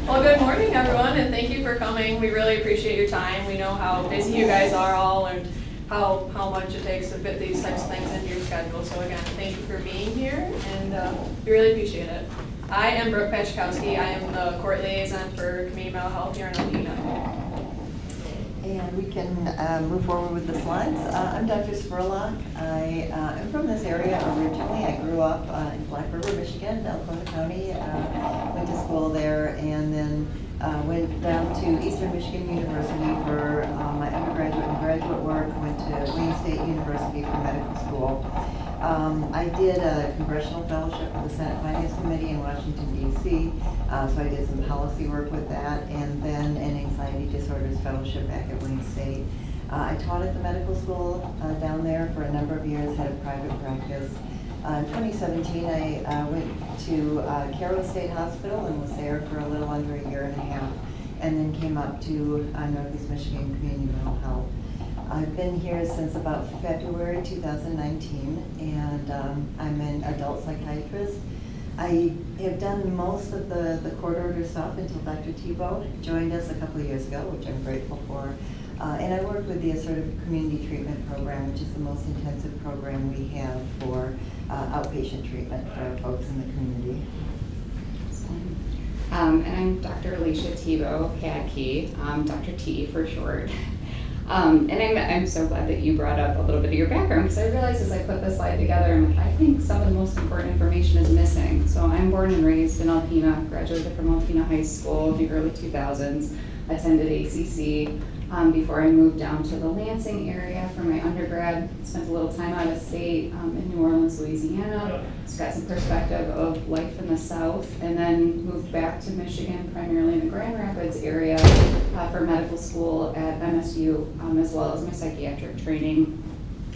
Well, good morning, everyone, and thank you for coming. We really appreciate your time. We know how busy you guys are all and how much it takes to fit these types of things into your schedule. So again, thank you for being here, and we really appreciate it. I am Brooke Pachkowski. I am the court liaison for community mental health here in Alpena. And we can move forward with the slides. I'm Dr. Spurlock. I am from this area originally. I grew up in Black River, Michigan, Alpena County. Went to school there, and then went down to Eastern Michigan University for my undergraduate and graduate work. Went to Wayne State University for medical school. I did a congressional fellowship with the Senate Finance Committee in Washington, D.C., so I did some policy work with that, and then an anxiety disorders fellowship back at Wayne State. I taught at the medical school down there for a number of years, had a private practice. In 2017, I went to Cairo State Hospital and was there for a little under a year and a half, and then came up to Northeast Michigan Community Mental Health. I've been here since about February 2019, and I'm an adult psychiatrist. I have done most of the court order stuff until Dr. Tebow joined us a couple of years ago, which I'm grateful for. And I work with the Assertive Community Treatment Program, which is the most intensive program we have for outpatient treatment for folks in the community. And I'm Dr. Alicia Tebow, Hadkey, Dr. T for short. And I'm so glad that you brought up a little bit of your background, because I realized as I put this slide together, I'm like, I think some of the most important information is missing. So I'm born and raised in Alpena, graduated from Alpena High School in the early 2000s, attended ACC before I moved down to the Lansing area for my undergrad. Spent a little time out of state in New Orleans, Louisiana. Just got some perspective of life in the South, and then moved back to Michigan, primarily in the Grand Rapids area, for medical school at MSU, as well as my psychiatric training.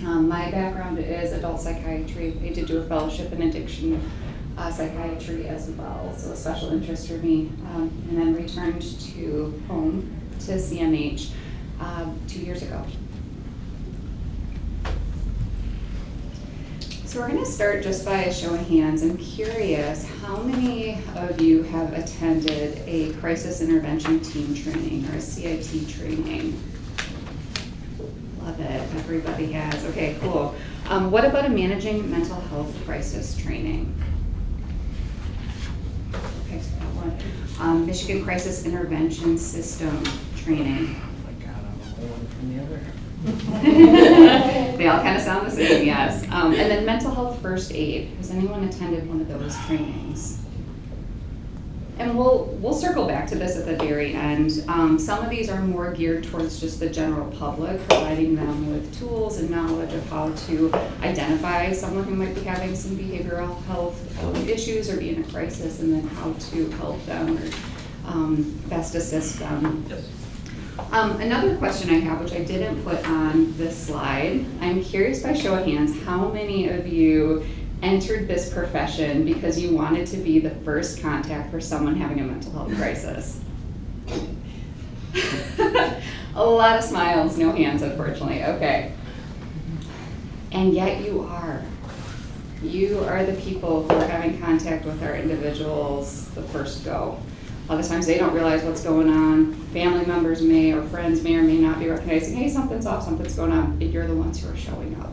My background is adult psychiatry. I did do a fellowship in addiction psychiatry as well, so a special interest for me, and then returned to home to CMH 2 years ago. So we're going to start just by a show of hands. I'm curious, how many of you have attended a crisis intervention team training or a CIT training? Love it, everybody has. Okay, cool. What about a managing mental health crisis training? Okay, so that one. Michigan Crisis Intervention System training. Oh my God, I'm one from the other. They all kind of sound the same, yes. And then mental health first aid. Has anyone attended one of those trainings? And we'll circle back to this at the very end. Some of these are more geared towards just the general public, providing them with tools and knowledge of how to identify someone who might be having some behavioral health issues or be in a crisis, and then how to help them or best assist them. Yes. Another question I have, which I didn't put on this slide, I'm curious by show of hands, how many of you entered this profession because you wanted to be the first contact for someone having a mental health crisis? A lot of smiles, no hands, unfortunately. Okay. And yet you are. You are the people who are having contact with our individuals the first go. A lot of times they don't realize what's going on. Family members may, or friends may or may not be recognizing, hey, something's off, something's going on, but you're the ones who are showing up.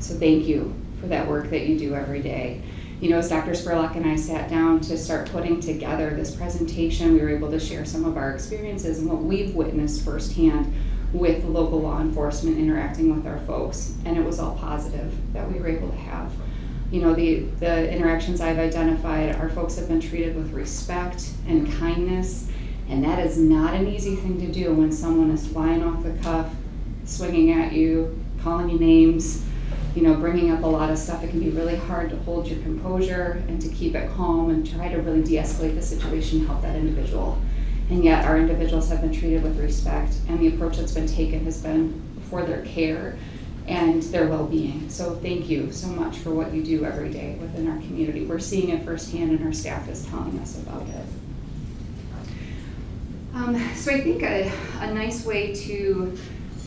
So thank you for that work that you do every day. You know, as Dr. Spurlock and I sat down to start putting together this presentation, we were able to share some of our experiences and what we've witnessed firsthand with local law enforcement interacting with our folks. And it was all positive that we were able to have. You know, the interactions I've identified, our folks have been treated with respect and kindness, and that is not an easy thing to do when someone is flying off the cuff, swinging at you, calling you names, you know, bringing up a lot of stuff. It can be really hard to hold your composure and to keep it calm and try to really de-escalate the situation and help that individual. And yet our individuals have been treated with respect, and the approach that's been taken has been for their care and their well-being. So thank you so much for what you do every day within our community. We're seeing it firsthand, and our staff is telling us about it. So I think a nice way to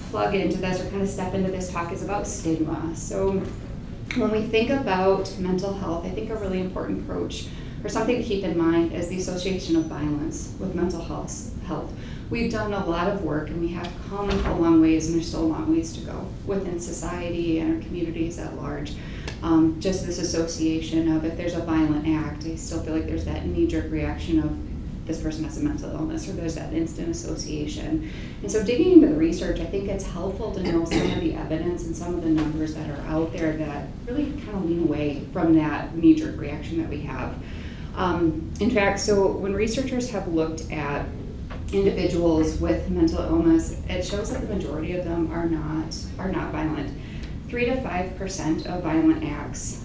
plug into this or kind of step into this talk is about stigma. So when we think about mental health, I think a really important or something to keep in mind is the association of violence with mental health. We've done a lot of work and we have come a long ways, and there's still a long ways to go within society and our communities at large. Just this association of if there's a violent act, I still feel like there's that knee-jerk reaction of this person has a mental illness, or there's that instant association. And so digging into the research, I think it's helpful to know some of the evidence and some of the numbers that are out there that really kind of lean away from that knee-jerk reaction that we have. In fact, so when researchers have looked at individuals with mental illness, it shows that the majority of them are not violent. 3 to 5% of violent acts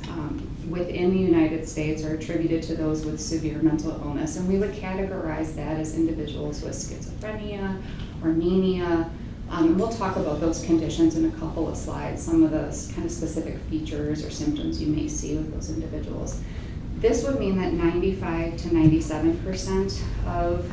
within the United States are attributed to those with severe mental illness, and we would categorize that as individuals with schizophrenia or mania. And we'll talk about those conditions in a couple of slides, some of those kind of specific features or symptoms you may see with those individuals. This would mean that 95 to 97% of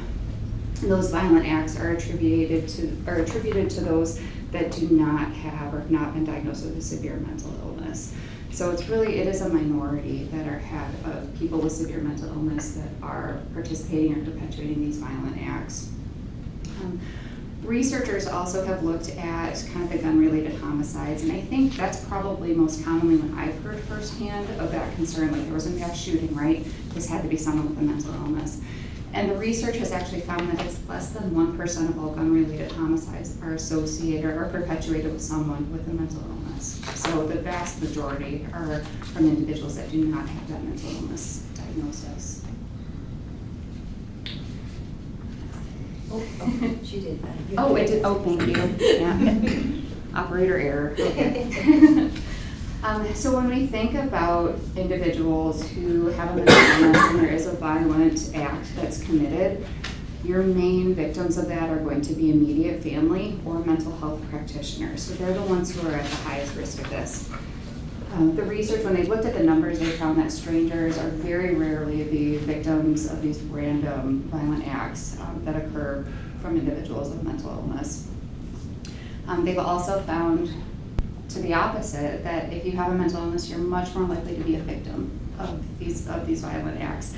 those violent acts are attributed to those that do not have or have not been diagnosed with a severe mental illness. So it is a minority that of people with severe mental illness that are participating or perpetuating these violent acts. Researchers also have looked at kind of the gun-related homicides, and I think that's probably most commonly what I've heard firsthand of that concern. Like there was a mass shooting, right? This had to be someone with a mental illness. And the research has actually found that it's less than 1% of all gun-related homicides are associated or are perpetuated with someone with a mental illness. So the vast majority are from individuals that do not have that mental illness diagnosis. Oh, she did that. Oh, it did. Oh, thank you. Yeah. Operator error. Okay. So when we think about individuals who have a mental illness and there is a violent act that's committed, your main victims of that are going to be immediate family or mental health practitioners. So they're the ones who are at the highest risk of this. The research, when they looked at the numbers, they found that strangers are very rarely the victims of these random violent acts that occur from individuals with mental illness. They've also found to the opposite, that if you have a mental illness, you're much more likely to be a victim of these violent acts.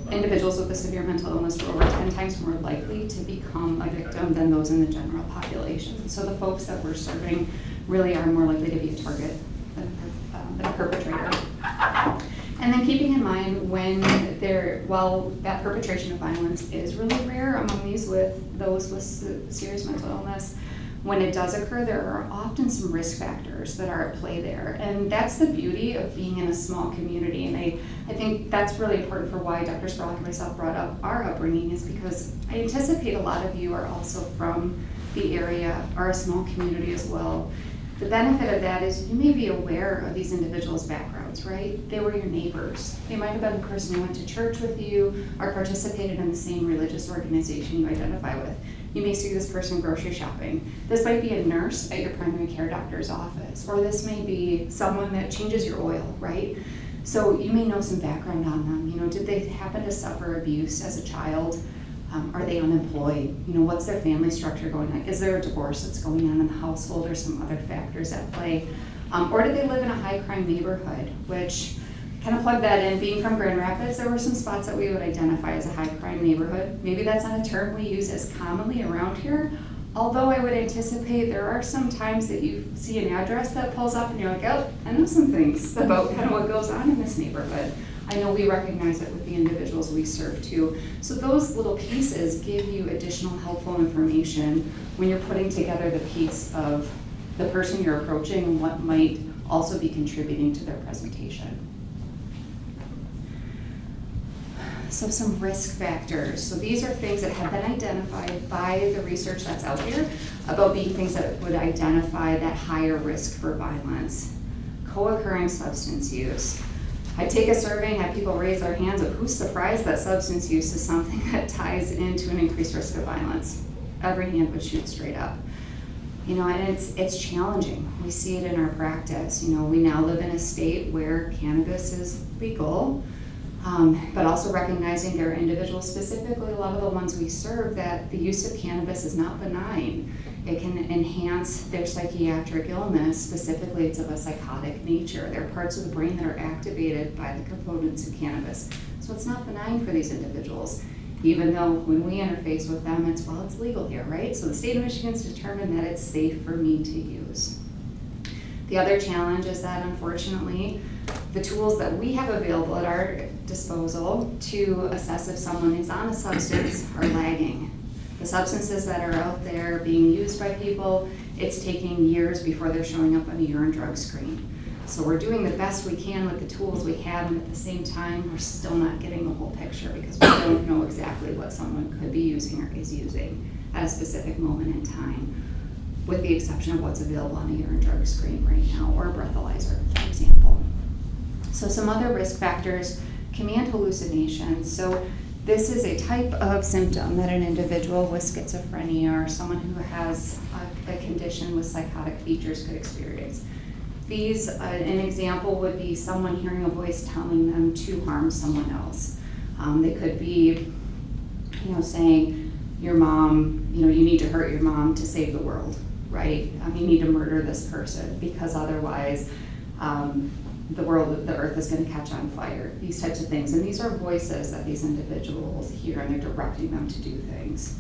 Individuals with a severe mental illness are over 10 times more likely to become a victim than those in the general population. So the folks that we're serving really are more likely to be a target than a perpetrator. And then keeping in mind while that perpetration of violence is really rare among those with serious mental illness, when it does occur, there are often some risk factors that are at play there. And that's the beauty of being in a small community. And I think that's really important for why Dr. Spurlock and myself brought up our upbringing, is because I anticipate a lot of you are also from the area, are a small community as well. The benefit of that is you may be aware of these individuals' backgrounds, right? They were your neighbors. They might have been the person who went to church with you or participated in the same religious organization you identify with. You may see this person grocery shopping. This might be a nurse at your primary care doctor's office, or this may be someone that changes your oil, right? So you may know some background on them. You know, did they happen to suffer abuse as a child? Are they unemployed? You know, what's their family structure going on? Is there a divorce that's going on in the household, or some other factors at play? Or do they live in a high crime neighborhood, which kind of plug that in. Being from Grand Rapids, there were some spots that we would identify as a high crime neighborhood. Maybe that's not a term we use as commonly around here, although I would anticipate there are some times that you see an address that pulls up and you're like, oh, I know some things about kind of what goes on in this neighborhood. I know we recognize it with the individuals we serve too. So those little pieces give you additional helpful information when you're putting together the piece of the person you're approaching and what might also be contributing to their presentation. So some risk factors. So these are things that have been identified by the research that's out there about being things that would identify that higher risk for violence. Co-occurring substance use. I take a survey and have people raise their hands of who's surprised that substance use is something that ties into an increased risk of violence. Every hand would shoot straight up. You know, and it's challenging. We see it in our practice. You know, we now live in a state where cannabis is legal, but also recognizing there are individuals, specifically a lot of the ones we serve, that the use of cannabis is not benign. It can enhance their psychiatric illness. Specifically, it's of a psychotic nature. There are parts of the brain that are activated by the components of cannabis. So it's not benign for these individuals, even though when we interface with them, it's legal here, right? So the state of Michigan's determined that it's safe for me to use. The other challenge is that, unfortunately, the tools that we have available at our disposal to assess if someone is on a substance are lagging. The substances that are out there being used by people, it's taking years before they're showing up on a urine drug screen. So we're doing the best we can with the tools we have, and at the same time, we're still not getting the whole picture because we don't know exactly what someone could be using or is using at a specific moment in time, with the exception of what's available on a urine drug screen right now, or a breathalyzer, for example. So some other risk factors, command hallucinations. So this is a type of symptom that an individual with schizophrenia or someone who has a condition with psychotic features could experience. These, an example would be someone hearing a voice telling them to harm someone else. They could be, saying, your mom, you need to hurt your mom to save the world, right? You need to murder this person because otherwise the earth is going to catch on fire, these types of things. And these are voices that these individuals hear, and they're directing them to do things.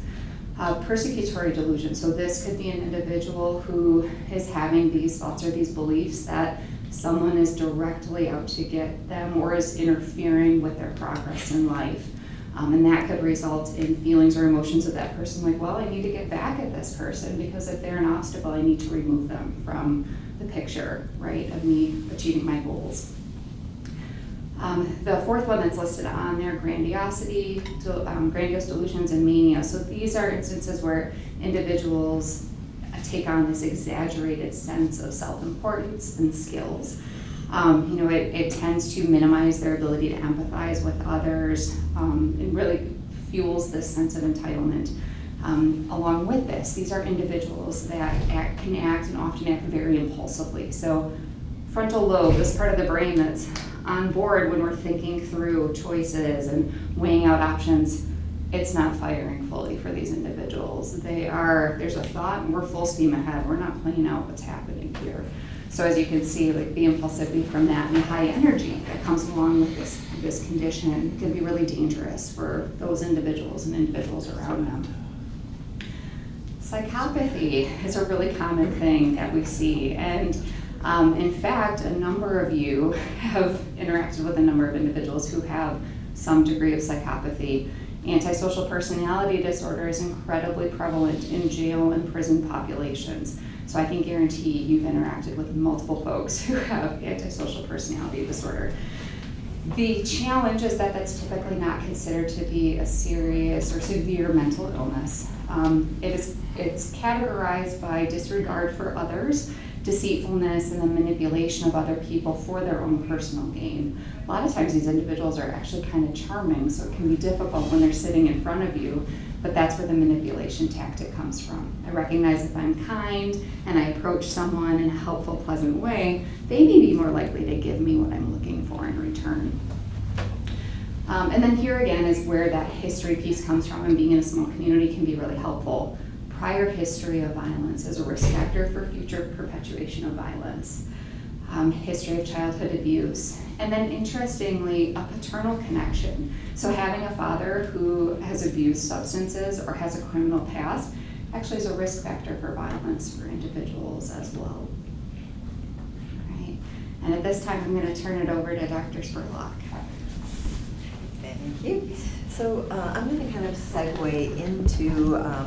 Persecutory delusion. So this could be an individual who is having these thoughts or these beliefs that someone is directly out to get them or is interfering with their progress in life. And that could result in feelings or emotions of that person like, well, I need to get back at this person because if they're an obstacle, I need to remove them from the picture, right, of me achieving my goals. The fourth one that's listed on there, grandiosity, grandiose delusions and mania. So these are instances where individuals take on this exaggerated sense of self-importance and skills. It tends to minimize their ability to empathize with others. It really fuels this sense of entitlement. Along with this, these are individuals that can act and often act very impulsively. So frontal lobe, this part of the brain that's on board when we're thinking through choices and weighing out options, it's not firing fully for these individuals. There's a thought and we're full steam ahead. We're not playing out what's happening here. So as you can see, like the impulsivity from that and the high energy that comes along with this condition can be really dangerous for those individuals and individuals around them. Psychopathy is a really common thing that we see, and in fact, a number of you have interacted with a number of individuals who have some degree of psychopathy. Antisocial personality disorder is incredibly prevalent in jail and prison populations. So I can guarantee you've interacted with multiple folks who have antisocial personality disorder. The challenge is that that's typically not considered to be a serious or severe mental illness. It's categorized by disregard for others, deceitfulness, and the manipulation of other people for their own personal gain. A lot of times these individuals are actually kind of charming, so it can be difficult when they're sitting in front of you, but that's where the manipulation tactic comes from. I recognize if I'm kind and I approach someone in a helpful, pleasant way, they may be more likely to give me what I'm looking for in return. And then here again is where that history piece comes from, and being in a small community can be really helpful. Prior history of violence is a risk factor for future perpetuation of violence. History of childhood abuse. And then interestingly, a paternal connection. So having a father who has abused substances or has a criminal past actually is a risk factor for violence for individuals as well. Right. And at this time, I'm going to turn it over to Dr. Spurlock. Thank you. So I'm going to kind of segue into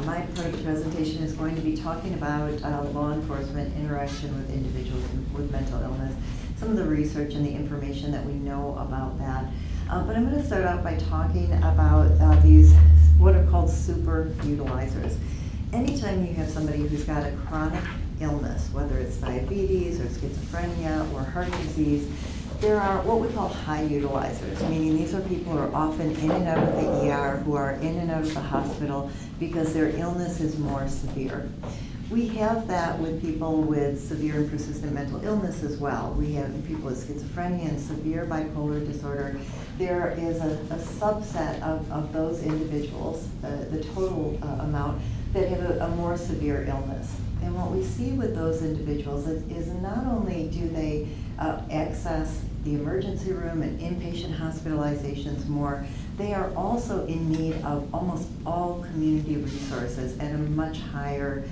my part of the presentation is going to be talking about law enforcement interaction with individuals with mental illness, some of the research and the information that we know about that. But I'm going to start out by talking about these what are called super utilizers. Anytime you have somebody who's got a chronic illness, whether it's diabetes or schizophrenia or heart disease, there are what we call high utilizers, meaning these are people who are often in and out of the ER, who are in and out of the hospital because their illness is more severe. We have that with people with severe and persistent mental illness as well. We have people with schizophrenia and severe bipolar disorder. There is a subset of those individuals, the total amount, that have a more severe illness. And what we see with those individuals is not only do they access the emergency room and inpatient hospitalizations more, they are also in need of almost all community resources at a much higher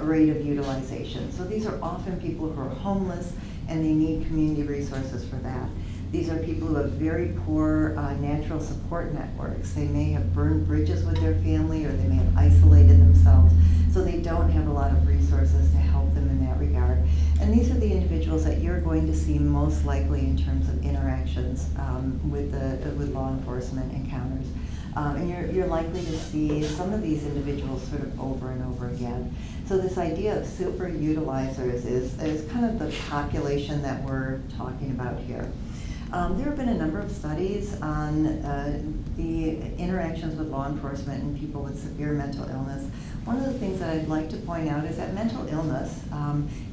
rate of utilization. So these are often people who are homeless and they need community resources for that. These are people who have very poor natural support networks. They may have burned bridges with their family, or they may have isolated themselves, so they don't have a lot of resources to help them in that regard. And these are the individuals that you're going to see most likely in terms of interactions with law enforcement encounters. And you're likely to see some of these individuals sort of over and over again. So this idea of super utilizers is kind of the population that we're talking about here. There have been a number of studies on the interactions with law enforcement and people with severe mental illness. One of the things that I'd like to point out is that mental illness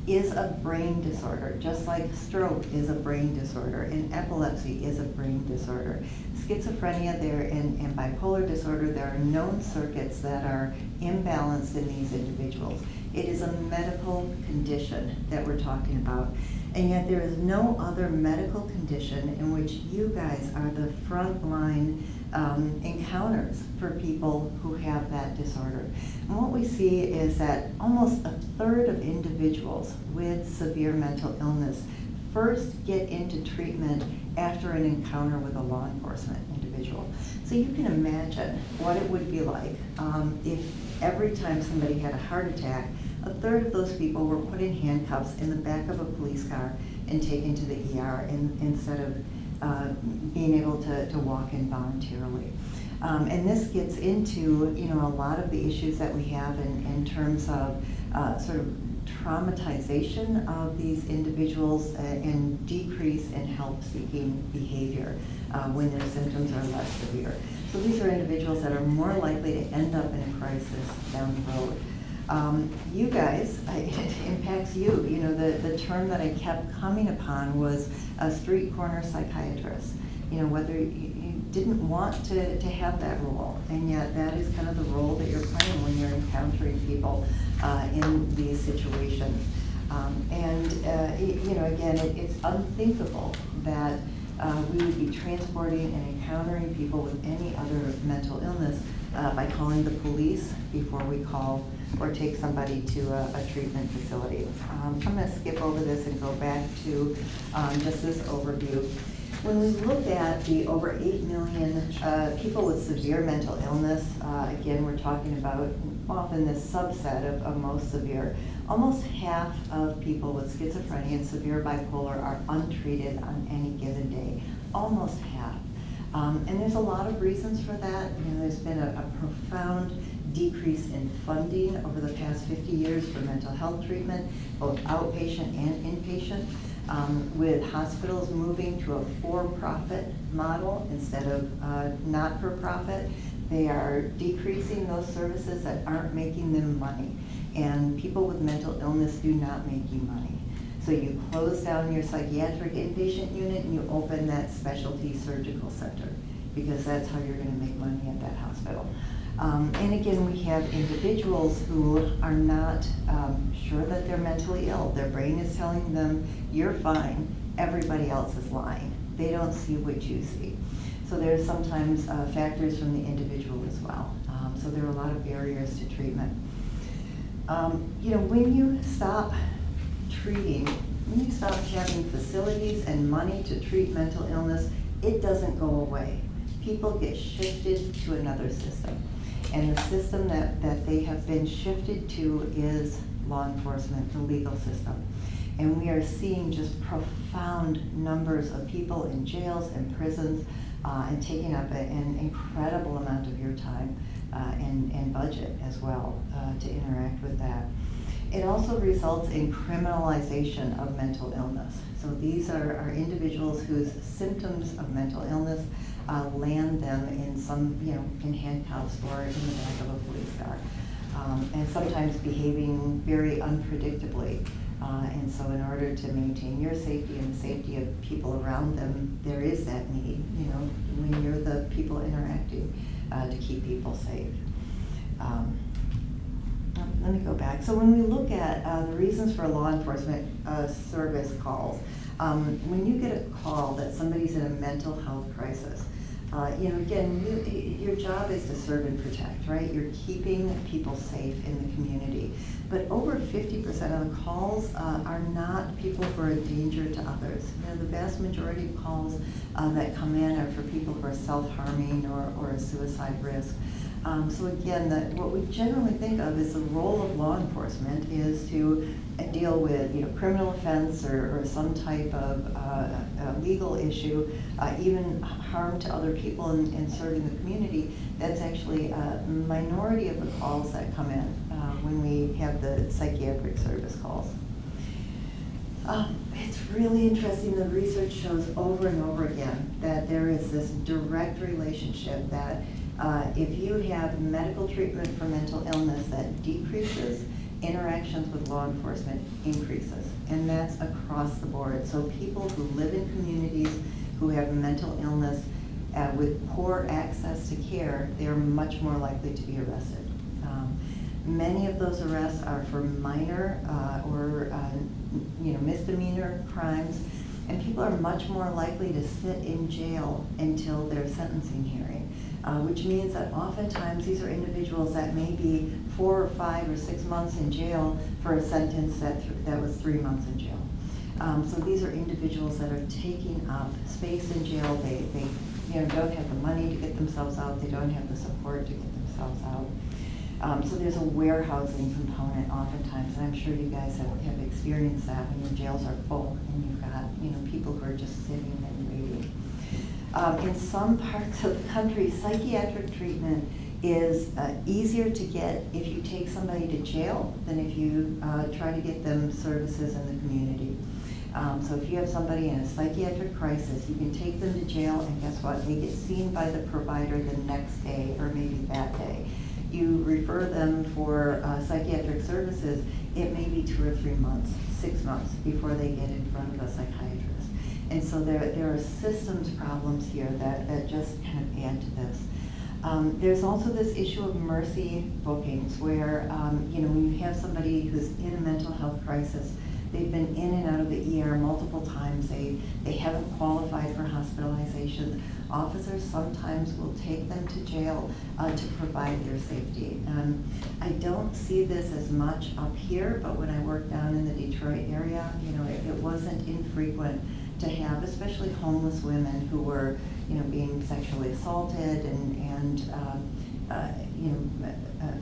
is a brain disorder, just like stroke is a brain disorder and epilepsy is a brain disorder. Schizophrenia and bipolar disorder, there are known circuits that are imbalanced in these individuals. It is a medical condition that we're talking about. And yet there is no other medical condition in which you guys are the frontline encounters for people who have that disorder. And what we see is that almost a third of individuals with severe mental illness first get into treatment after an encounter with a law enforcement individual. So you can imagine what it would be like if every time somebody had a heart attack, a third of those people were put in handcuffs in the back of a police car and taken to the ER instead of being able to walk in voluntarily. And this gets into a lot of the issues that we have in terms of sort of traumatization of these individuals and decrease in help-seeking behavior when their symptoms are less severe. So these are individuals that are more likely to end up in a crisis down the road. You guys, it impacts you. The term that I kept coming upon was a street corner psychiatrist. Whether you didn't want to have that role, and yet that is kind of the role that you're playing when you're encountering people in these situations. Again, it's unthinkable that we would be transporting and encountering people with any other mental illness by calling the police before we call or take somebody to a treatment facility. I'm going to skip over this and go back to just this overview. When we look at the over 8 million people with severe mental illness, again, we're talking about often this subset of most severe. Almost half of people with schizophrenia and severe bipolar are untreated on any given day. Almost half. And there's a lot of reasons for that. There's been a profound decrease in funding over the past 50 years for mental health treatment, both outpatient and inpatient, with hospitals moving to a for-profit model instead of not-for-profit. They are decreasing those services that aren't making them money. And people with mental illness do not make you money. So you close down your psychiatric inpatient unit and you open that specialty surgical center, because that's how you're going to make money at that hospital. And again, we have individuals who are not sure that they're mentally ill. Their brain is telling them, you're fine, everybody else is lying. They don't see what you see. So there's sometimes factors from the individual as well. So there are a lot of barriers to treatment. When you stop treating, when you stop having facilities and money to treat mental illness, it doesn't go away. People get shifted to another system. And the system that they have been shifted to is law enforcement, the legal system. And we are seeing just profound numbers of people in jails and prisons and taking up an incredible amount of your time and budget as well to interact with that. It also results in criminalization of mental illness. So these are individuals whose symptoms of mental illness land them in in handcuffs or in the back of a police car, and sometimes behaving very unpredictably. And so in order to maintain your safety and the safety of people around them, there is that need, when you're the people interacting, to keep people safe. let me go back. So when we look at the reasons for law enforcement service calls, when you get a call that somebody's in a mental health crisis, again, your job is to serve and protect, right? You're keeping people safe in the community. But over 50% of the calls are not people who are a danger to others. The vast majority of calls that come in are for people who are self-harming or a suicide risk. So again, what we generally think of as the role of law enforcement is to deal with criminal offense or some type of legal issue, even harm to other people in serving the community. That's actually a minority of the calls that come in when we have the psychiatric service calls. It's really interesting. The research shows over and over again that there is this direct relationship that if you have medical treatment for mental illness that decreases, interactions with law enforcement increases, and that's across the board. So people who live in communities who have mental illness with poor access to care, they're much more likely to be arrested. Many of those arrests are for minor or misdemeanor crimes, and people are much more likely to sit in jail until their sentencing hearing, which means that oftentimes these are individuals that may be 4 or 5 or 6 months in jail for a sentence that was 3 months in jail. So these are individuals that are taking up space in jail. They don't have the money to get themselves out. They don't have the support to get themselves out. So there's a warehousing component oftentimes, and I'm sure you guys have experienced that when your jails are full and you've got people who are just sitting and waiting. In some parts of the country, psychiatric treatment is easier to get if you take somebody to jail than if you try to get them services in the community. So if you have somebody in a psychiatric crisis, you can take them to jail, and guess what? They get seen by the provider the next day or maybe that day. You refer them for psychiatric services, it may be 2 or 3 months, 6 months before they get in front of a psychiatrist. And so there are systems problems here that just kind of add to this. There's also this issue of mercy bookings where, when you have somebody who's in a mental health crisis, they've been in and out of the ER multiple times, they haven't qualified for hospitalizations. Officers sometimes will take them to jail to provide their safety. I don't see this as much up here, but when I worked down in the Detroit area, it wasn't infrequent to have, especially homeless women who were, being sexually assaulted and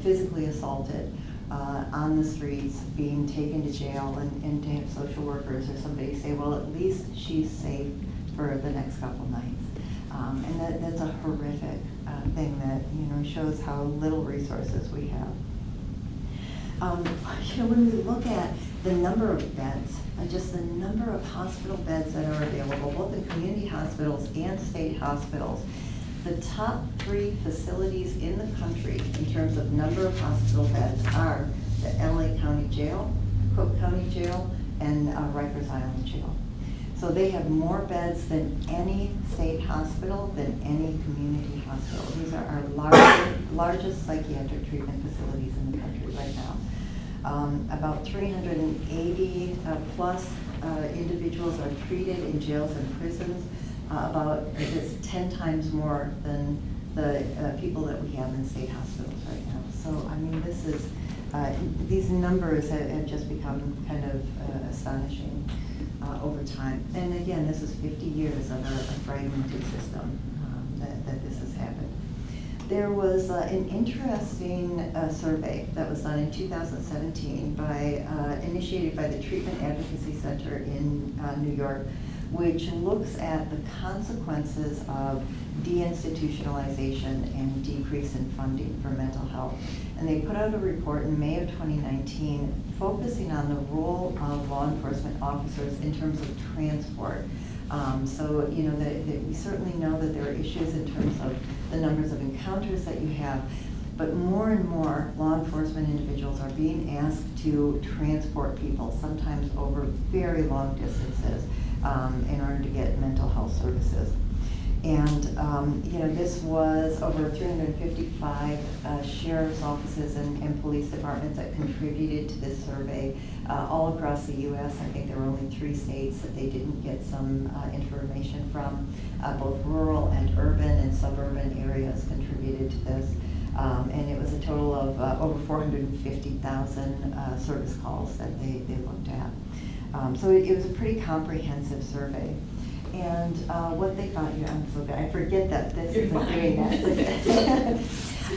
physically assaulted on the streets, being taken to jail, and to have social workers or somebody say, well, at least she's safe for the next couple nights. And that's a horrific thing that shows how little resources we have. When we look at the number of beds, just the number of hospital beds that are available, both in community hospitals and state hospitals, the top 3 facilities in the country in terms of number of hospital beds are the LA County Jail, Cook County Jail, and Rikers Island Jail. So they have more beds than any state hospital, than any community hospital. These are our largest psychiatric treatment facilities in the country right now. About 380 plus individuals are treated in jails and prisons. It's 10 times more than the people that we have in state hospitals right now. So I mean, this is these numbers have just become kind of astonishing over time. And again, this is 50 years of a fragmented system that this has happened. There was an interesting survey that was done in 2017 initiated by the Treatment Advocacy Center in New York, which looks at the consequences of deinstitutionalization and decrease in funding for mental health. And they put out a report in May of 2019 focusing on the role of law enforcement officers in terms of transport. So, we certainly know that there are issues in terms of the numbers of encounters that you have, but more and more law enforcement individuals are being asked to transport people, sometimes over very long distances, in order to get mental health services. And, this was over 355 sheriff's offices and police departments that contributed to this survey all across the U.S. I think there were only 3 states that they didn't get some information from. Both rural and urban and suburban areas contributed to this. And it was a total of over 450,000 service calls that they looked at. So it was a pretty comprehensive survey. And what they found, I forget that this isn't doing that.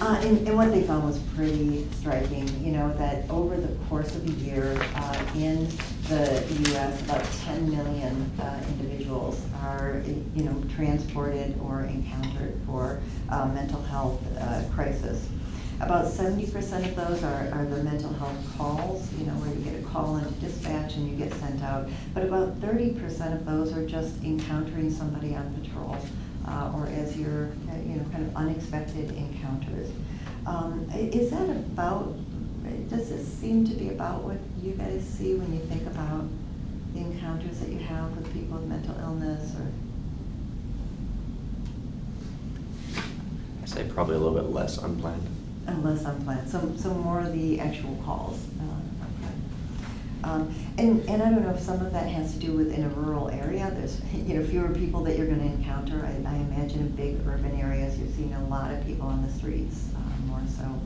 And what they found was pretty striking, that over the course of a year in the U.S., about 10 million individuals are, transported or encountered for mental health crisis. About 70% of those are the mental health calls, where you get a call into dispatch and you get sent out. But about 30% of those are just encountering somebody on patrol, or as your, kind of unexpected encounters. Is that about, does this seem to be about what you guys see when you think about the encounters that you have with people with mental illness, or? I say probably a little bit less unplanned. Less unplanned, so more of the actual calls. And I don't know if some of that has to do with in a rural area, there's fewer people that you're going to encounter. I imagine in big urban areas you're seeing a lot of people on the streets, more so.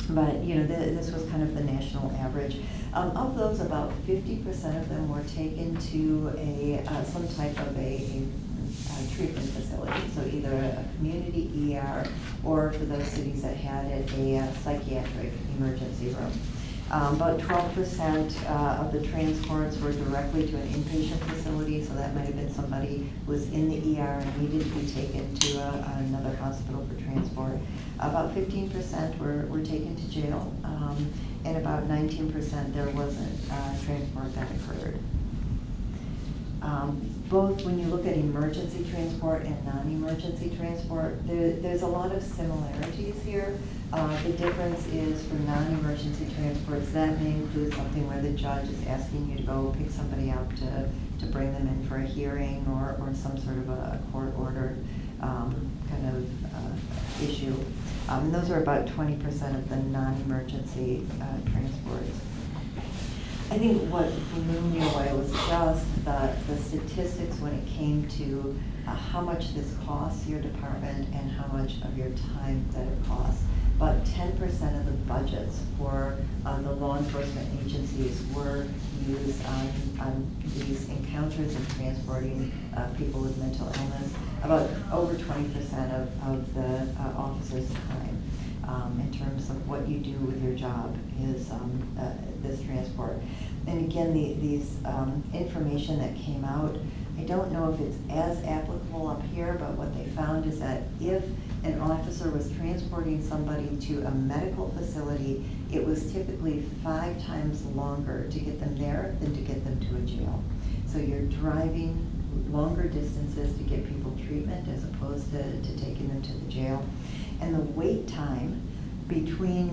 But this was kind of the national average. Of those, about 50% of them were taken to some type of a treatment facility, so either a community ER or for those cities that had it, a psychiatric emergency room. About 12% of the transports were directly to an inpatient facility, so that might have been somebody who was in the ER and needed to be taken to another hospital for transport. About 15% were taken to jail, and about 19% there wasn't transport that occurred. Both when you look at emergency transport and non-emergency transport, there's a lot of similarities here. The difference is for non-emergency transports, that may include something where the judge is asking you to go pick somebody up to bring them in for a hearing or some sort of a court-ordered kind of issue. And those are about 20% of the non-emergency transports. I think what blew me away was just the statistics when it came to how much this costs your department and how much of your time that it costs. About 10% of the budgets for the law enforcement agencies were used on these encounters and transporting people with mental illness. About over 20% of the officers' time in terms of what you do with your job is this transport. And again, these information that came out, I don't know if it's as applicable up here, but what they found is that if an officer was transporting somebody to a medical facility, it was typically 5 times longer to get them there than to get them to a jail. So you're driving longer distances to get people treatment as opposed to taking them to the jail. And the wait time between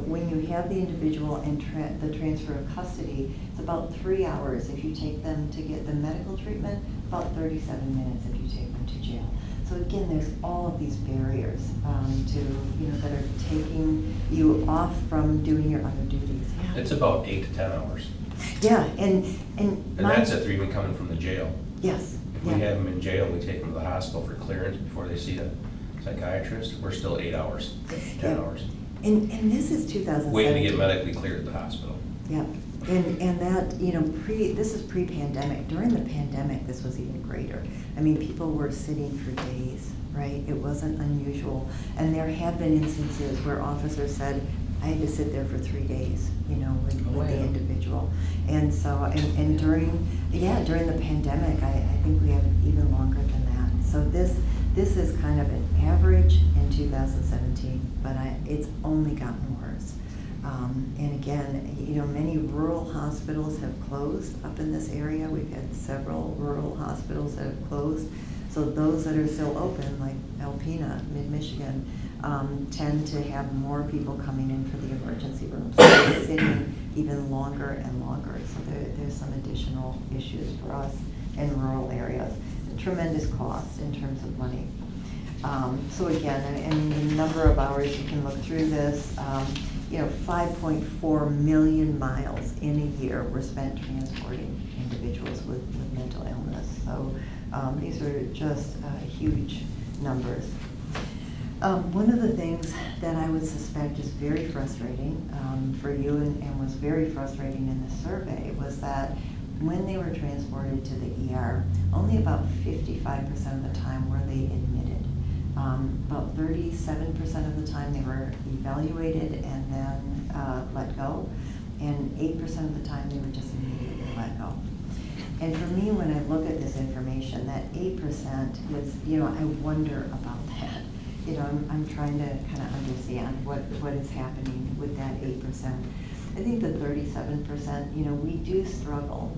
when you have the individual and the transfer of custody, it's about 3 hours if you take them to get the medical treatment, about 37 minutes if you take them to jail. So again, there's all of these barriers that are taking you off from doing your other duties. Yeah. It's about 8 to 10 hours. Yeah, and That's if they're even coming from the jail. Yes. If we have them in jail, we take them to the hospital for clearance before they see a psychiatrist, we're still 8 hours, 10 hours. And this is 2017. Waiting to get medically cleared at the hospital. Yeah, and that, this is pre-pandemic. During the pandemic, this was even greater. I mean, people were sitting for days, right? It wasn't unusual. And there have been instances where officers said, I had to sit there for 3 days, with the individual. And so, and during the pandemic, I think we have even longer than that. So this is kind of an average in 2017, but it's only gotten worse. And again, many rural hospitals have closed up in this area. We've had several rural hospitals that have closed. So those that are still open, like Alpena, mid-Michigan, tend to have more people coming in for the emergency rooms. So they're sitting even longer and longer. So there's some additional issues for us in rural areas. tremendous cost in terms of money. So again, I mean, the number of hours you can look through this, 5.4 million miles in a year were spent transporting individuals with mental illness. So these are just huge numbers. One of the things that I would suspect is very frustrating for you and was very frustrating in the survey was that when they were transported to the ER, only about 55% of the time were they admitted. About 37% of the time they were evaluated and then let go, and 8% of the time they were just immediately let go. And for me, when I look at this information, that 8% is, I wonder about that. I'm trying to kind of understand what is happening with that 8%. I think the 37%, we do struggle.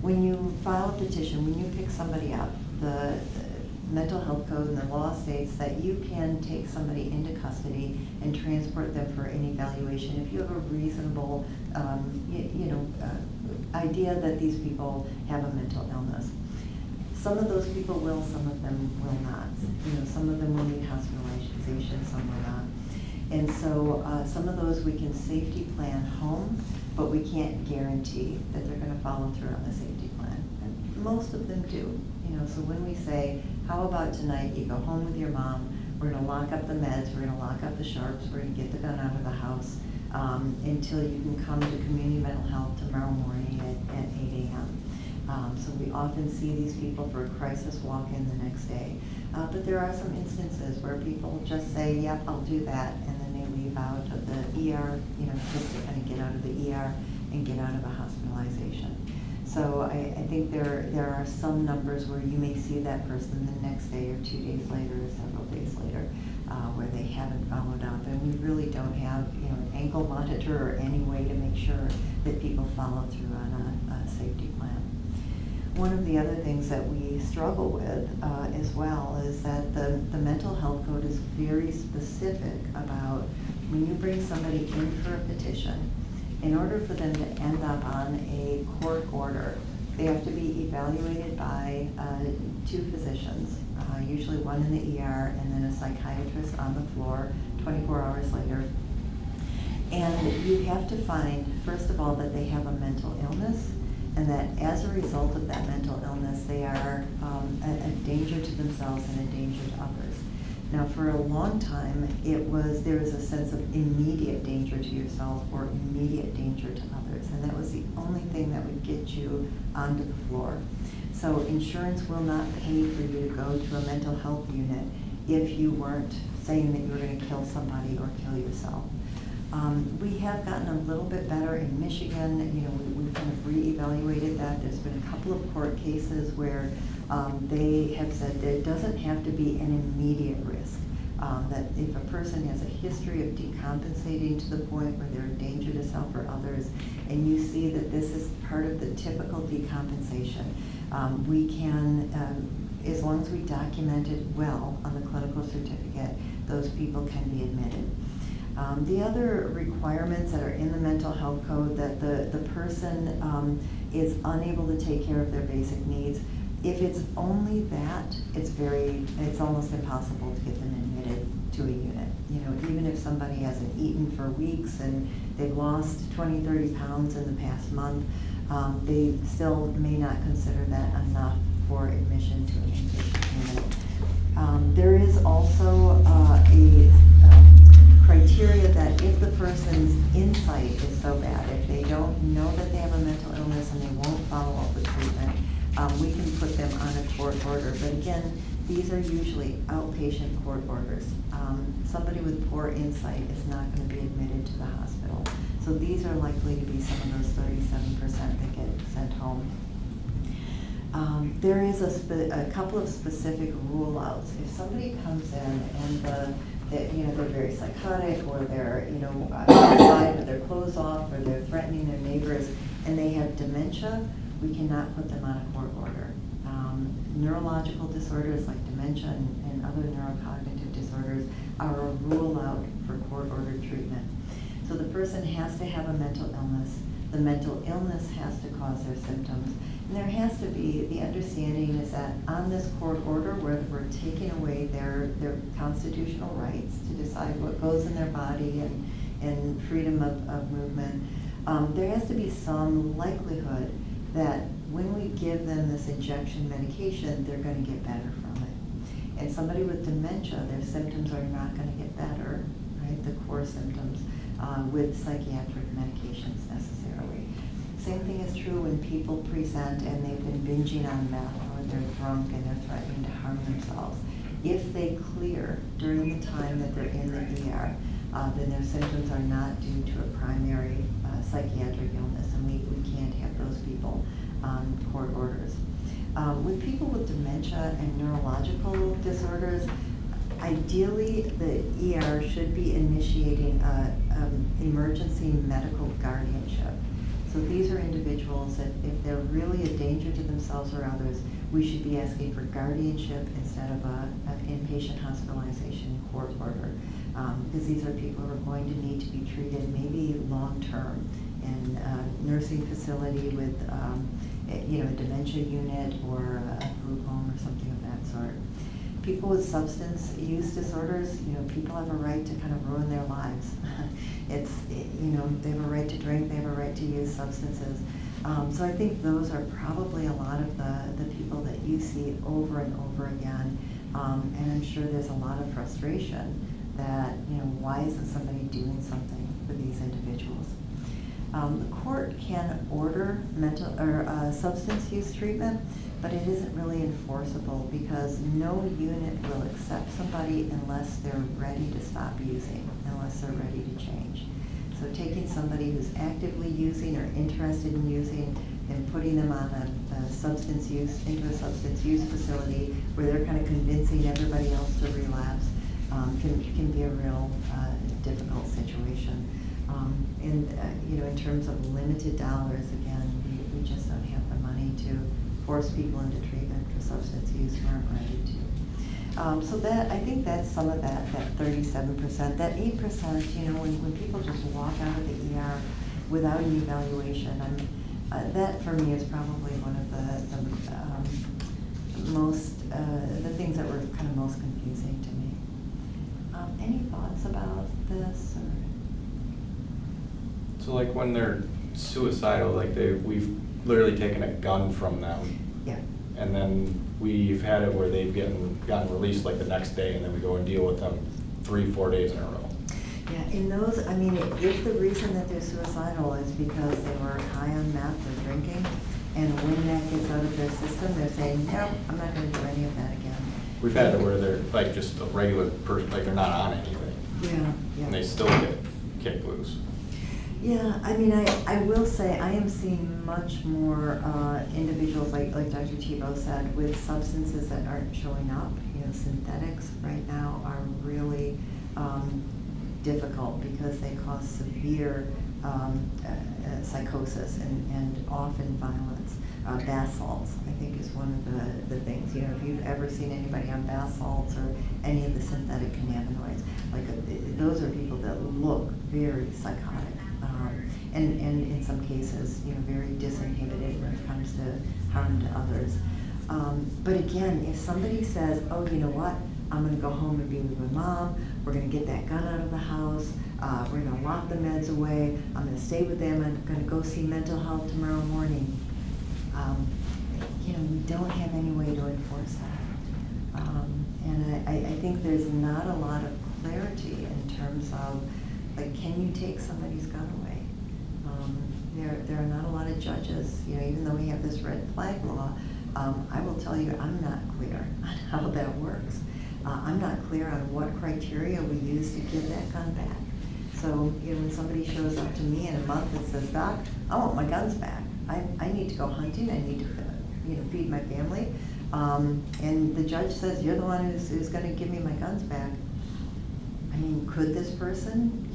When you file a petition, when you pick somebody up, the mental health code and the law states that you can take somebody into custody and transport them for an evaluation if you have a reasonable, idea that these people have a mental illness. Some of those people will, some of them will not. Some of them will need hospitalization, some will not. And so some of those we can safety plan home, but we can't guarantee that they're going to follow through on the safety plan. And most of them do. So when we say, how about tonight you go home with your mom, we're going to lock up the meds, we're going to lock up the sharps, we're going to get the gun out of the house until you can come to community mental health tomorrow morning at 8 a.m. So we often see these people for a crisis walk-in the next day. But there are some instances where people just say, yep, I'll do that, and then they leave out of the ER, just to kind of get out of the ER and get out of a hospitalization. So I think there are some numbers where you may see that person the next day or 2 days later or several days later where they haven't followed up. And we really don't have an ankle monitor or any way to make sure that people follow through on a safety plan. One of the other things that we struggle with as well is that the mental health code is very specific about when you bring somebody in for a petition, in order for them to end up on a court order, they have to be evaluated by 2 physicians, usually one in the ER and then a psychiatrist on the floor 24 hours later. And you have to find, first of all, that they have a mental illness, and that as a result of that mental illness, they are a danger to themselves and a danger to others. Now, for a long time, there was a sense of immediate danger to yourself or immediate danger to others, and that was the only thing that would get you onto the floor. So insurance will not pay for you to go to a mental health unit if you weren't saying that you were going to kill somebody or kill yourself. We have gotten a little bit better in Michigan. We kind of reevaluated that. There's been a couple of court cases where they have said that it doesn't have to be an immediate risk. That if a person has a history of decompensating to the point where they're a danger to self or others, and you see that this is part of the typical decompensation, we can, as long as we document it well on the clinical certificate, those people can be admitted. The other requirements that are in the mental health code, that the person is unable to take care of their basic needs. If it's only that, it's almost impossible to get them admitted to a unit. Even if somebody hasn't eaten for weeks and they've lost 20, 30 pounds in the past month, they still may not consider that enough for admission to an inpatient unit. There is also a criteria that if the person's insight is so bad, if they don't know that they have a mental illness and they won't follow up with treatment, we can put them on a court order. But again, these are usually outpatient court orders. Somebody with poor insight is not going to be admitted to the hospital. So these are likely to be some of those 37% that get sent home. There is a couple of specific rule outs. If somebody comes in and they're very psychotic, or they're outside with their clothes off, or they're threatening their neighbors, and they have dementia, we cannot put them on a court order. Neurological disorders like dementia and other neurocognitive disorders are a rule out for court ordered treatment. So the person has to have a mental illness. The mental illness has to cause their symptoms. And there has to be, the understanding is that on this court order where we're taking away their constitutional rights to decide what goes in their body and freedom of movement, there has to be some likelihood that when we give them this injection medication, they're going to get better from it. And somebody with dementia, their symptoms are not going to get better, right? The core symptoms with psychiatric medications necessarily. Same thing is true when people present and they've been binging on meth or they're drunk and they're threatening to harm themselves. If they clear during the time that they're in the ER, then their symptoms are not due to a primary psychiatric illness, and we can't have those people on court orders. With people with dementia and neurological disorders, ideally the ER should be initiating emergency medical guardianship. So these are individuals that if they're really a danger to themselves or others, we should be asking for guardianship instead of an inpatient hospitalization court order. Because these are people who are going to need to be treated maybe long-term in a nursing facility with a dementia unit or a group home or something of that sort. People with substance use disorders, people have a right to kind of ruin their lives. They have a right to drink, they have a right to use substances. So I think those are probably a lot of the people that you see over and over again. And I'm sure there's a lot of frustration that, why isn't somebody doing something for these individuals? The court can order mental or substance use treatment, but it isn't really enforceable because no unit will accept somebody unless they're ready to stop using, unless they're ready to change. So taking somebody who's actively using or interested in using and putting them on a substance use, into a substance use facility where they're kind of convincing everybody else to relapse can be a real difficult situation. In terms of limited dollars, again, we just don't have the money to force people into treatment for substance use who aren't ready to. So that, I think that's some of that 37%. That 8%, when people just walk out of the ER without an evaluation, that for me is probably one of the things that were kind of most confusing to me. Any thoughts about this? Or? So like when they're suicidal, we've literally taken a gun from them. Yeah. And then we've had it where they've gotten released like the next day, and then we go and deal with them 3-4 days in a row. Yeah, in those, if the reason that they're suicidal is because they were high on meth or drinking, and when that gets out of their system, they're saying, nope, I'm not going to do any of that again. We've had it where they're like just a regular person, like they're not on anything. Yeah. And they still get kicked loose. Yeah, I will say I am seeing much more individuals like Dr. Tebow said with substances that aren't showing up. Synthetics right now are really difficult because they cause severe psychosis and often violence. Bath salts, I think, is one of the things. If you've ever seen anybody on bath salts or any of the synthetic cannabinoids, those are people that look very psychotic. And in some cases, very disinhibited when it comes to harm to others. But again, if somebody says, oh, you know what, I'm going to go home and be with my mom, we're going to get that gun out of the house, we're going to lock the meds away, I'm going to stay with them, I'm going to go see mental health tomorrow morning. We don't have any way to enforce that. And I think there's not a lot of clarity in terms of, can you take somebody's gun away? There are not a lot of judges, even though we have this red flag law, I will tell you I'm not clear on how that works. I'm not clear on what criteria we use to give that gun back. So, when somebody shows up to me in a month and says, Doc, I want my guns back. I need to go hunting, I need to feed my family. And the judge says, you're the one who's going to give me my guns back. Could this person,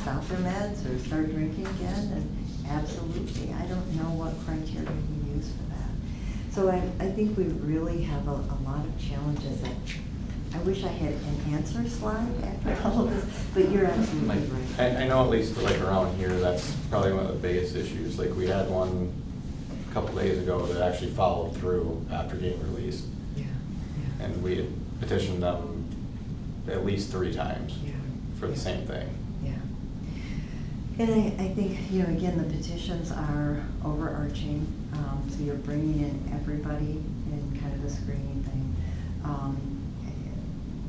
stop their meds or start drinking again? And absolutely, I don't know what criteria we use for that. So I think we really have a lot of challenges that I wish I had an answer slide after all of this, but you're absolutely right. I know at least like around here, that's probably one of the biggest issues. Like we had one a couple days ago that actually followed through after getting released. Yeah, yeah. And we had petitioned them at least 3 times Yeah. for the same thing. Yeah. And I think, you know, again, the petitions are overarching, so you're bringing in everybody in kind of the screening thing.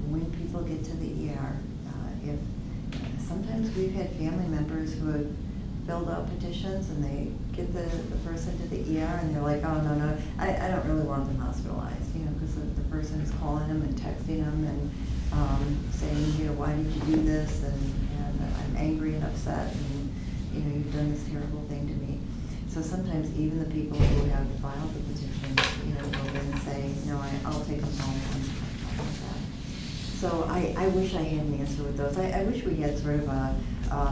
When people get to the ER, if sometimes we've had family members who have filled out petitions and they get the person to the ER and they're like, oh, no, I don't really want them hospitalized, you know, because the person is calling them and texting them and saying, you know, why did you do this? And I'm angry and upset and, you know, you've done this terrible thing to me. So sometimes even the people who have filed the petitions, you know, will then say, no, I'll take them home and stuff like that. So I wish I had an answer with those. I wish we had sort of a, I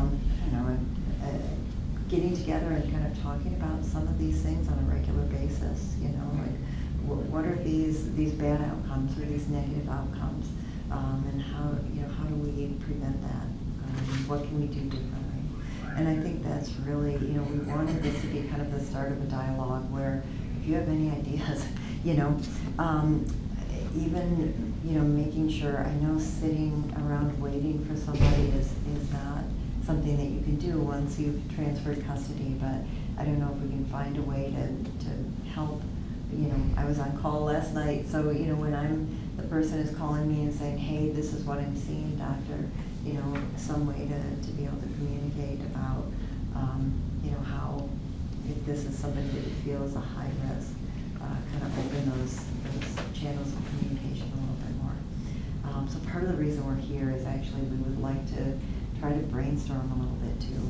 don't know, a getting together and kind of talking about some of these things on a regular basis, you know, like what are these bad outcomes or these negative outcomes, and how, you know, how do we prevent that? What can we do differently? And I think that's really, you know, we wanted this to be kind of the start of a dialogue where if you have any ideas, you know, even, you know, making sure, I know sitting around waiting for somebody is not something that you can do once you've transferred custody, but I don't know if we can find a way to help. You know, I was on call last night, so, you know, when the person is calling me and saying, hey, this is what I'm seeing, doctor, you know, some way to be able to communicate about, you know, how, if this is somebody that you feel is a high risk, kind of open those channels of communication a little bit more. So part of the reason we're here is actually we would like to try to brainstorm a little bit too,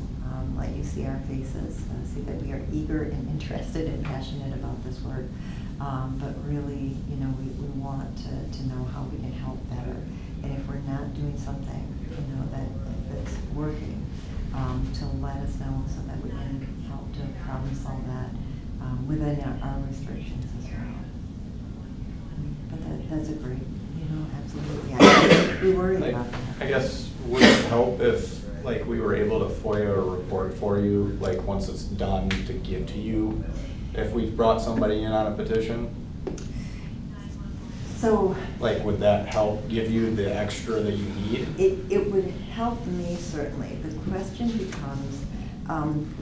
let you see our faces, see that we are eager and interested and passionate about this work. But really, you know, we want to know how we can help better. And if we're not doing something, you know, that's working, to let us know so that we can help to problem solve that within our restrictions as well. But that's a great, you know, absolutely. We worry Like, about that. I guess would it help if like we were able to FOIA a report for you, like once it's done to give to you, if we brought somebody in on a petition? So Like, would that help give you the extra that you need? it would help me certainly. The question becomes,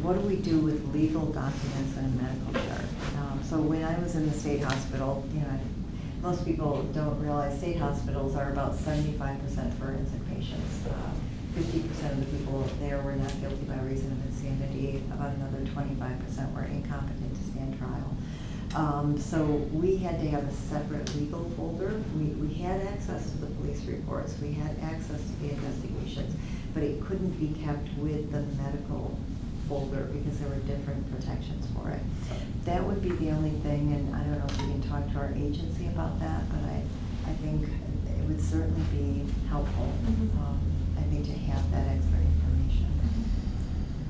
what do we do with legal documents and a medical chart? So when I was in the state hospital, you know, most people don't realize state hospitals are about 75% forensic patients. 50% of the people there were not guilty by reason of insanity. About another 25% were incompetent to stand trial. So we had to have a separate legal folder. We had access to the police reports. We had access to the investigations, but it couldn't be kept with the medical folder because there were different protections for it. That would be the only thing, and I don't know if we can talk to our agency about that, but I think it would certainly be helpful, I think, to have that extra information.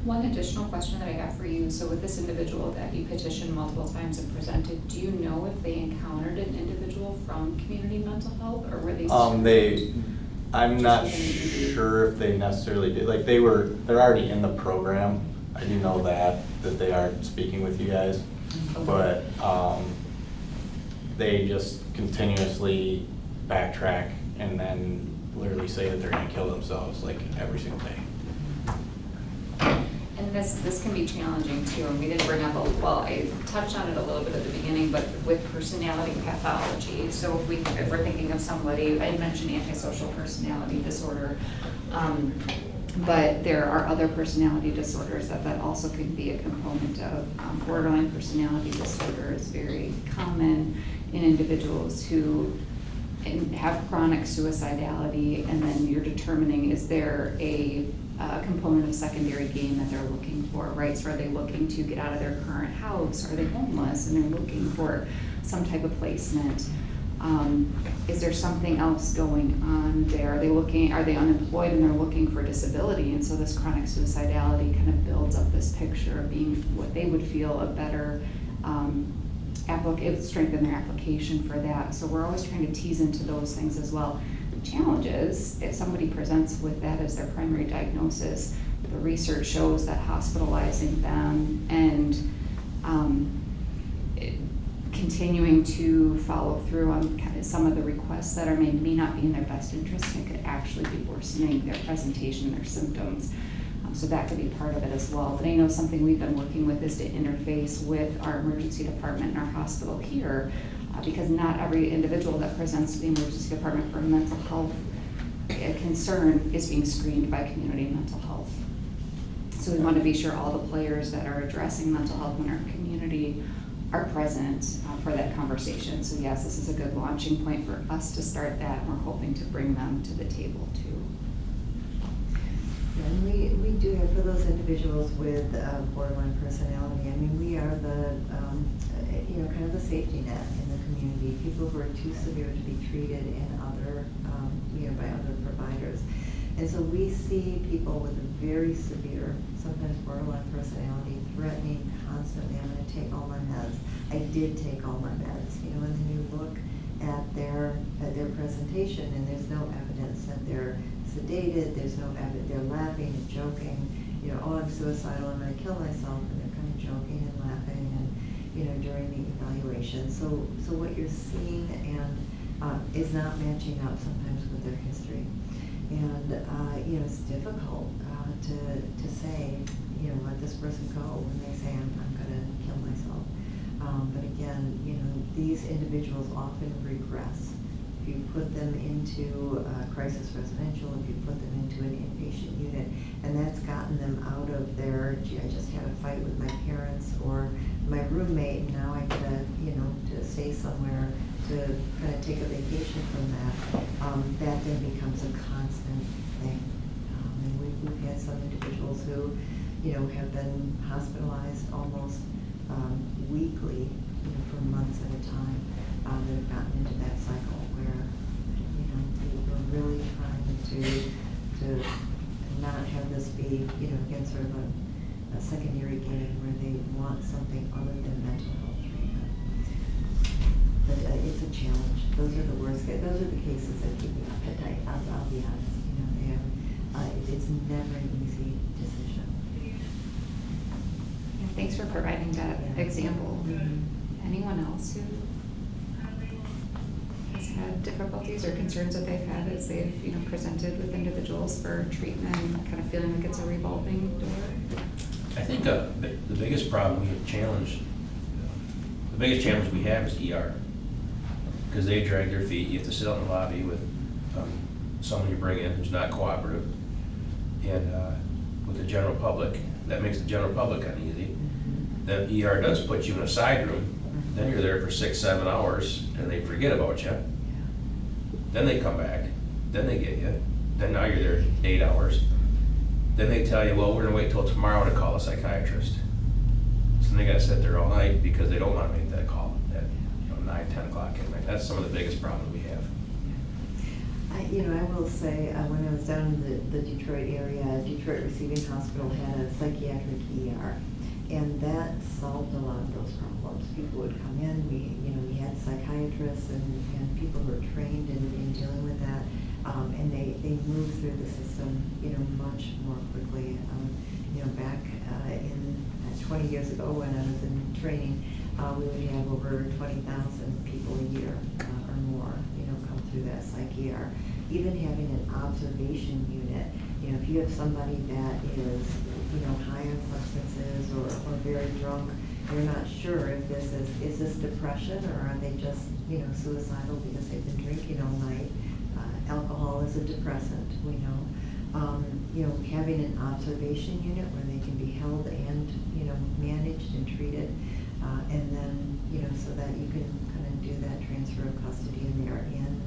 One additional question that I have for you, so with this individual that you petitioned multiple times and presented, do you know if they encountered an individual from community mental health, or were they? I'm not sure if they necessarily did, like they're already in the program. I do know that they aren't speaking with you guys, but they just continuously backtrack and then literally say that they're gonna kill themselves like every single day. And this can be challenging too, and we didn't bring up, well, I touched on it a little bit at the beginning, but with personality pathology. So if we're thinking of somebody, I mentioned antisocial personality disorder, but there are other personality disorders that also can be a component of. Borderline personality disorder is very common in individuals who have chronic suicidality, and then you're determining, is there a component of secondary gain that they're looking for, right? So are they looking to get out of their current house? Are they homeless and they're looking for some type of placement? Is there something else going on there? Are they unemployed and they're looking for disability? And so this chronic suicidality kind of builds up this picture of being what they would feel a better it would strengthen their application for that. So we're always trying to tease into those things as well. The challenge is, if somebody presents with that as their primary diagnosis, the research shows that hospitalizing them and continuing to follow through on kind of some of the requests that are made may not be in their best interest and could actually be worsening their presentation, their symptoms. So that could be part of it as well. But I know something we've been working with is to interface with our emergency department and our hospital here, because not every individual that presents to the emergency department for a mental health concern is being screened by community mental health. So we want to be sure all the players that are addressing mental health in our community are present for that conversation. So yes, this is a good launching point for us to start that, and we're hoping to bring them to the table too. And we do have, for those individuals with borderline personality, I mean, we are the, kind of the safety net in the community. People who are too severe to be treated in other, by other providers. And so we see people with a very severe, sometimes borderline personality, threatening constantly, I'm going to take all my meds. I did take all my meds. And then you look at their presentation, and there's no evidence that they're sedated. There's no evidence. They're laughing and joking. Oh, I'm suicidal. I'm going to kill myself, and they're kind of joking and laughing, and during the evaluation. So what you're seeing and is not matching up sometimes with their history. And, it's difficult to say, let this person go when they say, I'm going to kill myself. But again, these individuals often regress. If you put them into crisis residential, if you put them into an inpatient unit, and that's gotten them out of their, I just had a fight with my parents or my roommate, and now I gotta, to stay somewhere to kind of take a vacation from that, that then becomes a constant thing. And we've had some individuals who, have been hospitalized almost weekly, for months at a time, that have gotten into that cycle where, we're really trying to not have this be, again, sort of a secondary gain where they want something other than mental health treatment. But it's a challenge. Those are the worst. Those are the cases that keep me up at night. I'll be honest. It's never an easy decision. Yeah, thanks for providing that example. Mm-hmm. Anyone else who has had difficulties or concerns that they've had as they've presented with individuals for treatment, kind of feeling like it's a revolving door? I think the biggest problem we have challenge we have is ER. Because they drag their feet. You have to sit out in the lobby with someone you bring in who's not cooperative. And with the general public, that makes the general public uneasy. Then ER does put you in a side room. Then you're there for 6-7 hours, and they forget about you. Then they come back. Then they get you. Then now you're there 8 hours. Then they tell you, well, we're gonna wait till tomorrow to call a psychiatrist. So then they gotta sit there all night because they don't wanna make that call at 9-10 o'clock at night. That's some of the biggest problem we have. I will say, when I was down in the Detroit area, Detroit Receiving Hospital had a psychiatric ER, and that solved a lot of those problems. People would come in, we had psychiatrists and people who were trained in dealing with that, and they moved through the system, much more quickly. Back in 20 years ago when I was in training, we would have over 20,000 people a year or more, come through that psych ER. Even having an observation unit, if you have somebody that is, high on substances or very drunk, you're not sure if this is this depression or are they just, suicidal because they've been drinking all night. Alcohol is a depressant, we know. Having an observation unit where they can be held and, managed and treated, and then, so that you can kind of do that transfer of custody and they're in,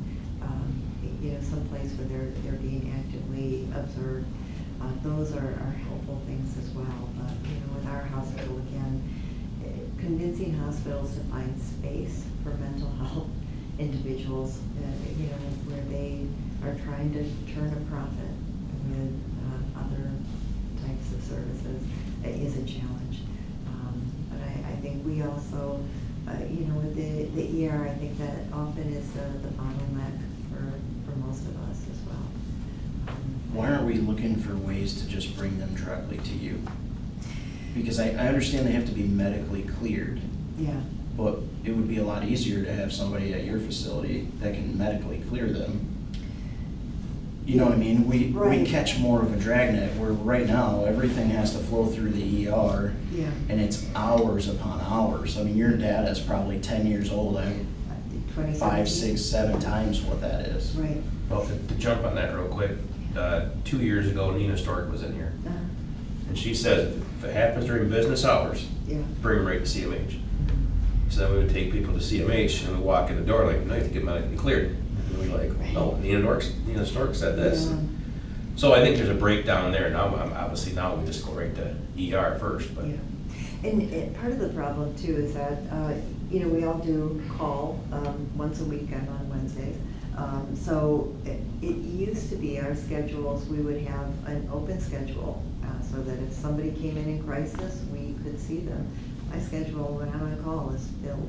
someplace where they're being actively observed. Those are helpful things as well. But, with our hospital, again, convincing hospitals to find space for mental health individuals, where they are trying to turn a profit with other types of services is a challenge. But I think we also you know, with the ER, I think that often is the bottleneck for most of us as well. Why aren't we looking for ways to just bring them directly to you? Because I understand they have to be medically cleared, Yeah. but it would be a lot easier to have somebody at your facility that can medically clear them. You know what I mean? We Right. catch more of a dragnet where right now, everything has to flow through the ER. Yeah. And it's hours upon hours. I mean, your data is probably 10 years old. 5, 6, 7 times what that is. Right. Well, to jump on that real quick, 2 years ago, Nina Stork was in here. And she said, if it happens during business hours, Yeah. bring them right to CMH. So then we would take people to CMH and we walk in the door like, no, you have to get medically cleared. And we're like, no, Nina Stork said this. Yeah. So I think there's a breakdown there. Now, obviously now we just go right to ER first, but. Yeah. And part of the problem too is that, you know, we all do call once a week on Wednesdays. So it used to be our schedules, we would have an open schedule so that if somebody came in crisis, we could see them. My schedule when I'm on call is filled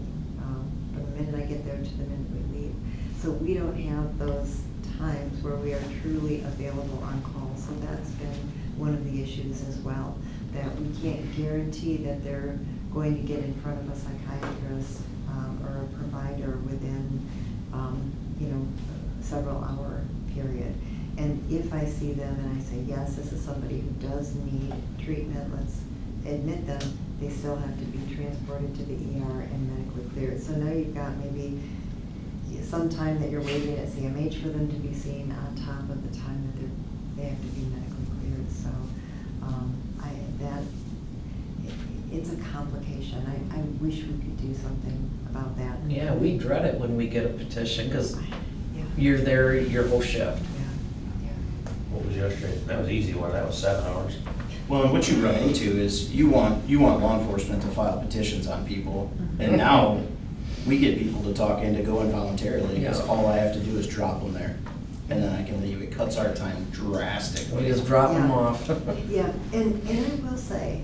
from the minute I get there to the minute we leave. So we don't have those times where we are truly available on call. So that's been one of the issues as well, that we can't guarantee that they're going to get in front of a psychiatrist or a provider within, you know, several hour period. And if I see them and I say, yes, this is somebody who does need treatment, let's admit them, they still have to be transported to the ER and medically cleared. So now you've got maybe some time that you're waiting at CMH for them to be seen on top of the time that they have to be medically cleared. So it's a complication. I wish we could do something about that. Yeah, we dread it when we get a petition, because Yeah. you're there your whole shift. Yeah. What was yesterday? That was an easy one. That was 7 hours. Well, and what you run into is you want law enforcement to file petitions on people, and now we get people to talk in to go in voluntarily, because Yeah. all I have to do is drop them there, and then I can leave. It cuts our time We drastically. just drop them Yeah. off. Yeah, and I will say,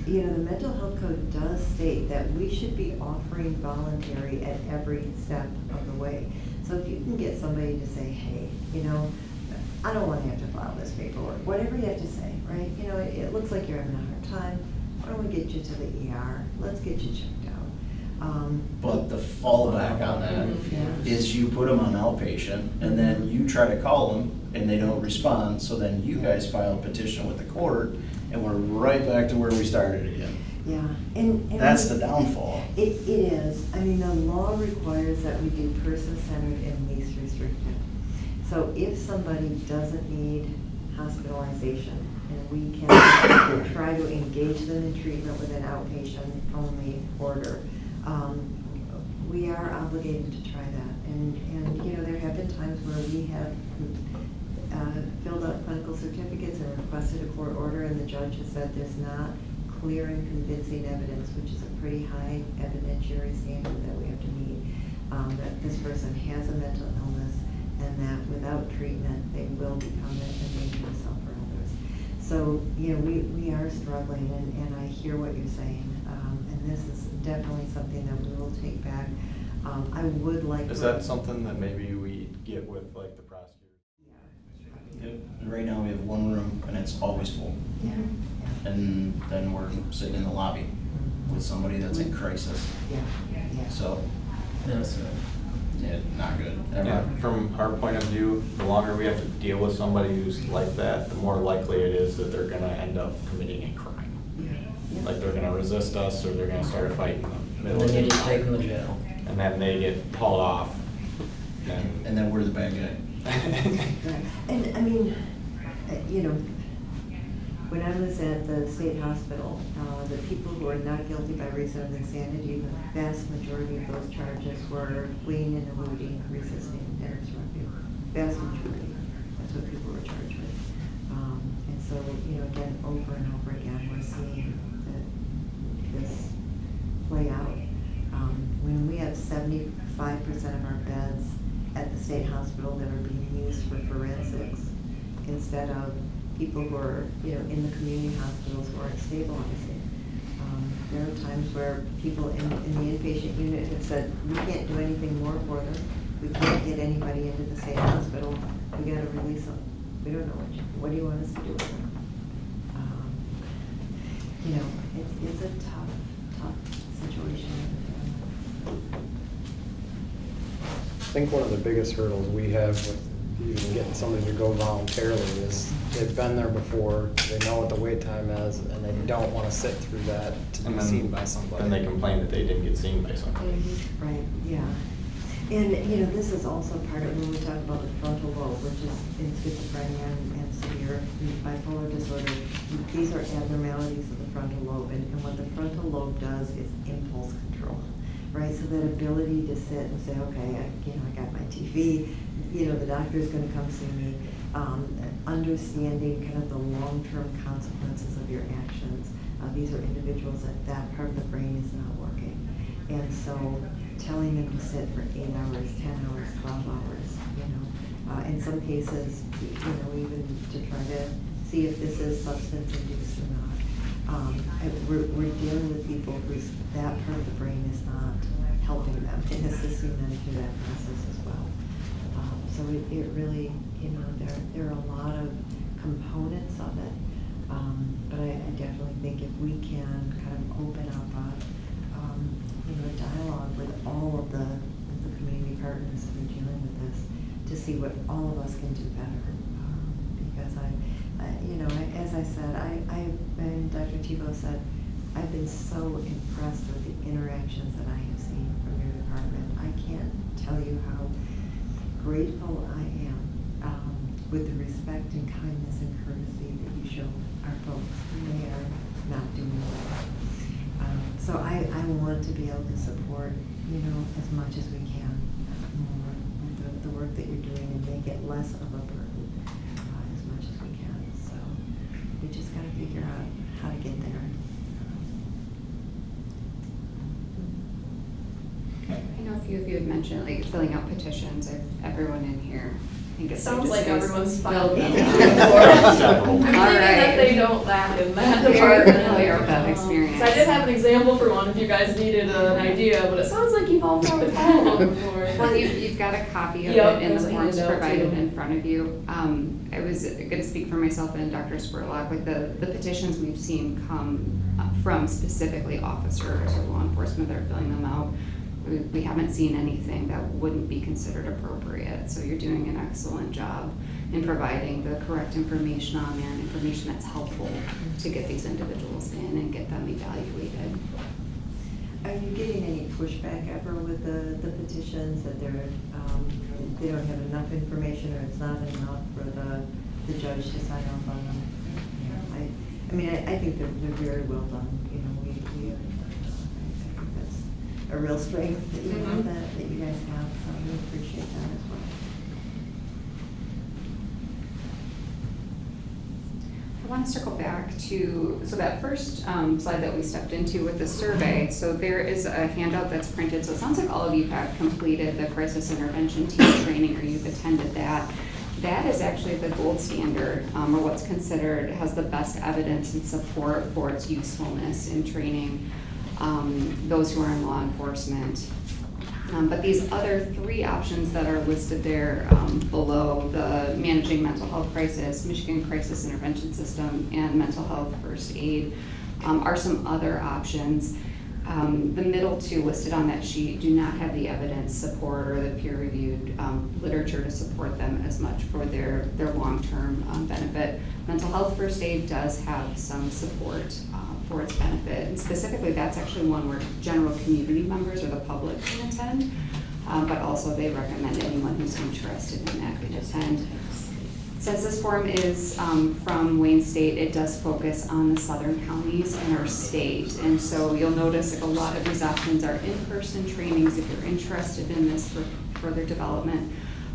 you know, the mental health code does state that we should be offering voluntary at every step of the way. So if you can get somebody to say, hey, you know, I don't want to have to file this paperwork, whatever you have to say, right? You know, it looks like you're having a hard time, why don't we get you to the ER, let's get you checked out. But the fallback on that Yeah. is you put them on outpatient, and then you try to call them, and they don't respond, so then you guys file a petition with the court, and we're right back to where we started again. Yeah, and. That's the downfall. It is. I mean, the law requires that we do person-centered and least restrictive. So if somebody doesn't need hospitalization, and we can try to engage them in treatment with an outpatient-only order, we are obligated to try that. And you know, there have been times where we have filled out clinical certificates and requested a court order, and the judge has said there's not clear and convincing evidence, which is a pretty high evidentiary standard that we have to meet, that this person has a mental illness and that without treatment, they will become a danger to self or others. So, you know, we are struggling, and I hear what you're saying, and this is definitely something that we will take back. I would like. Is that something that maybe we get with like the prosecutor? Yep. And right now, we have one room, and it's always full. Yeah. And then we're sitting in the lobby with somebody that's in crisis. Yeah, yeah. So, Yes. yeah, not good, ever. Yeah, from our point of view, the longer we have to deal with somebody who's like that, the more likely it is that they're gonna end up committing a crime. Yeah. Like they're gonna resist us, or they're gonna start a fight in the And middle then you of just take them the to jail. and then they get hauled off. And then we're the bad guy. Right. And I mean, you know, when I was at the state hospital, the people who are not guilty by reason of insanity, the vast majority of those charges were fleeing and eluding, resisting, and obstructing. Vast majority. That's what people were charged with. And so, you know, again, over and over again, we're seeing this play out. When we have 75% of our beds at the state hospital that are being used for forensics instead of people who are, you know, in the community hospitals who aren't stabilizing. There are times where people in the inpatient unit have said, we can't do anything more for them. We can't get anybody into the same hospital. We gotta release them. We don't know what do you want us to do with them? You know, it's a tough situation. I think one of the biggest hurdles we have with even getting somebody to go voluntarily is they've been there before, they know what the wait time is, and they don't want to sit through that to be And then- seen by somebody. Then they complain that they didn't get seen by somebody. Right, yeah. And, you know, this is also part of when we talk about the frontal lobe, which is in schizophrenia and severe bipolar disorder. These are abnormalities of the frontal lobe, and what the frontal lobe does is impulse control, right? So that ability to sit and say, okay, I got my TV, the doctor's gonna come see me, understanding kind of the long-term consequences of your actions. These are individuals that part of the brain is not working. And so telling them to sit for 8 hours, 10 hours, 12 hours, in some cases, even to try to see if this is substance induced or not. We're dealing with people whose that part of the brain is not helping them and assisting them through that process as well. So it really, there are a lot of components of it. But I definitely think if we can kind of open up a dialogue with all of the community partners that are dealing with this to see what all of us can do better. Because as I said, and Dr. Tebow said, I've been so impressed with the interactions that I have seen from your department. I can't tell you how grateful I am with the respect and kindness and courtesy that you show our folks when they are not doing well. So I want to be able to support, as much as we can more with the work that you're doing and make it less of a burden as much as we can. So we just got to figure out how to get there. I know a few of you had mentioned like filling out petitions. Everyone in here, I think it Sounds like everyone's filled them fine. out. Several. I'm thinking that they don't lack in that Very department. familiar with that experience. So I did have an example for one if you guys needed an idea, but it sounds like you've all filled all of them before. Well, you've got a copy of Yep, it in there's the a forms handout, provided too. in front of you. I was going to speak for myself and Dr. Spurlock, like the petitions we've seen come from specifically officers or law enforcement that are filling them out. We haven't seen anything that wouldn't be considered appropriate. So you're doing an excellent job in providing the correct information on there and information that's helpful to get these individuals in and get them evaluated. Are you getting any pushback ever with the petitions that they don't have enough information or it's not enough for the judge to sign off on them? I think they're very well done. I think that's a real strength that that you guys have. So we appreciate that as well. I want to circle back to, so that first slide that we stepped into with the survey, so there is a handout that's printed, so it sounds like all of you have completed the crisis intervention team training or you've attended that. That is actually the gold standard, or what's considered, has the best evidence and support for its usefulness in training those who are in law enforcement. But these other 3 options that are listed there below, the Managing Mental Health Crisis, Michigan Crisis Intervention System, and Mental Health First Aid are some other options. The middle 2 listed on that sheet do not have the evidence support or the peer-reviewed literature to support them as much for their long-term benefit. Mental Health First Aid does have some support for its benefit, and specifically that's actually one where general community members or the public can attend, but also they recommend anyone who's interested in that can attend. Since this form is from Wayne State, it does focus on the southern counties in our state. And so you'll notice like a lot of these options are in-person trainings if you're interested in this for further development.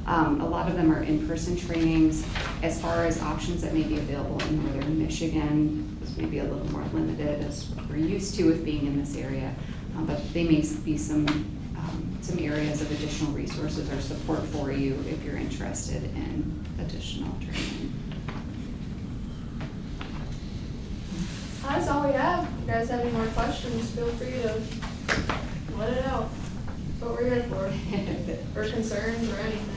A lot of them are in-person trainings. As far as options that may be available in northern Michigan, this may be a little more limited as we're used to with being in this area, but they may be some areas of additional resources or support for you if you're interested in additional training. That's all we have. If you guys have any more questions, feel free to let it out. That's what we're here for. Or concerns or anything.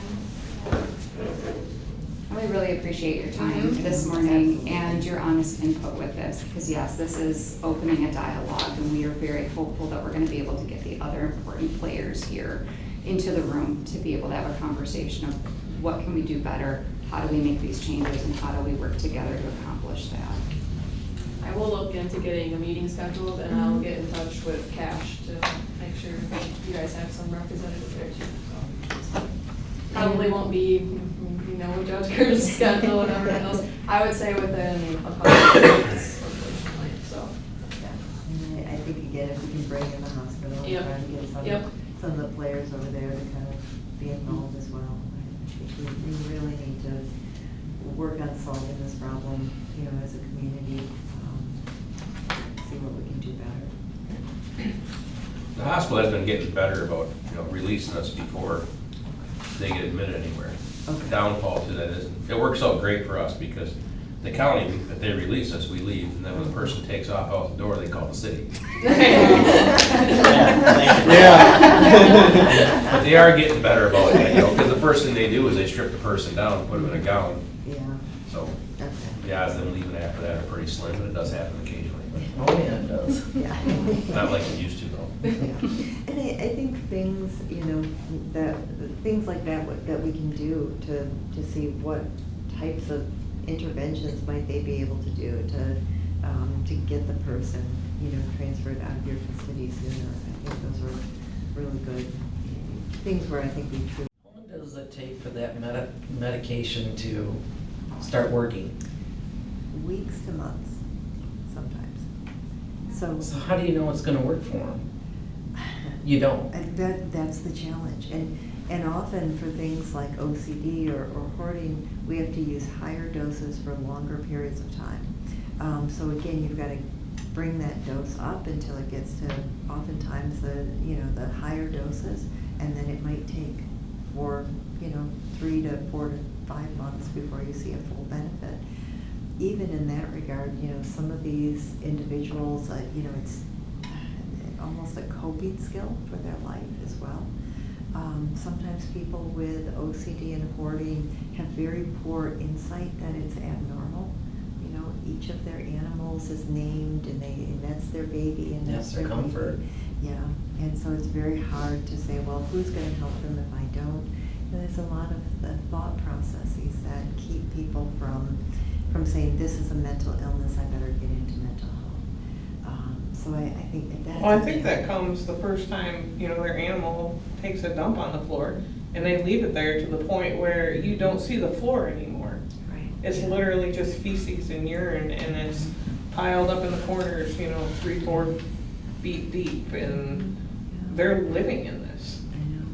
We really appreciate your time Mhm. this morning and your honest input with this, because yes, this is opening a dialogue, and we are very hopeful that we're gonna be able to get the other important players here into the room to be able to have a conversation of what can we do better, how do we make these changes, and how do we work together to accomplish that. I will look into getting a meeting scheduled, and I'll get in touch with Cash to make sure you guys have some representative there too, so. Probably won't be, Judge Curtis' schedule and everything else. I would say within a couple of weeks, unfortunately, so, yeah. And I think again, if we can bring in the hospital and Yep. try to get Yep. some of the players over there to kind of be involved as well. I think we really need to work on solving this problem, as a community, see what we can do better. The hospital has been getting better about, releasing us before they get admitted anywhere. Okay. The downfall to that is, it works out great for us because the county, if they release us, we leave, and then when the person takes off out the door, they call the city. But they are getting better about it, because the first thing they do is they strip the person down and put them in a gown. Yeah, So okay. the odds of them leaving after that are pretty slim, but it does happen occasionally. Oh, yeah, it does. Yeah. Not like it used to, though. Yeah. And I think things, that, things like that, that we can do to see what types of interventions might they be able to do to get the person, transferred out of your facility sooner. I think those are really good things where I think we truly. How long does it take for that medication to start working? Weeks to months, sometimes. So how do you know it's gonna work for them? You don't. And that's the challenge. And often for things like OCD or hoarding, we have to use higher doses for longer periods of time. So again, you've got to bring that dose up until it gets to oftentimes the higher doses, and then it might take 3 to 4 to 5 months before you see a full benefit. Even in that regard, some of these individuals, it's almost a coping skill for their life as well. Sometimes people with OCD and hoarding have very poor insight that it's abnormal. Each of their animals is named, and that's their baby, and that's their comfort. baby. Yeah, and so it's very hard to say, well, who's going to help them if I don't? And there's a lot of the thought processes that keep people from saying, this is a mental illness, I better get into mental health. So I think that's. Well, I think that comes the first time, their animal takes a dump on the floor, and they leave it there to the point where you don't see the floor anymore. Right. It's literally just feces and urine, and it's piled up in the corners, 3-4 feet deep, and they're living in this. I know,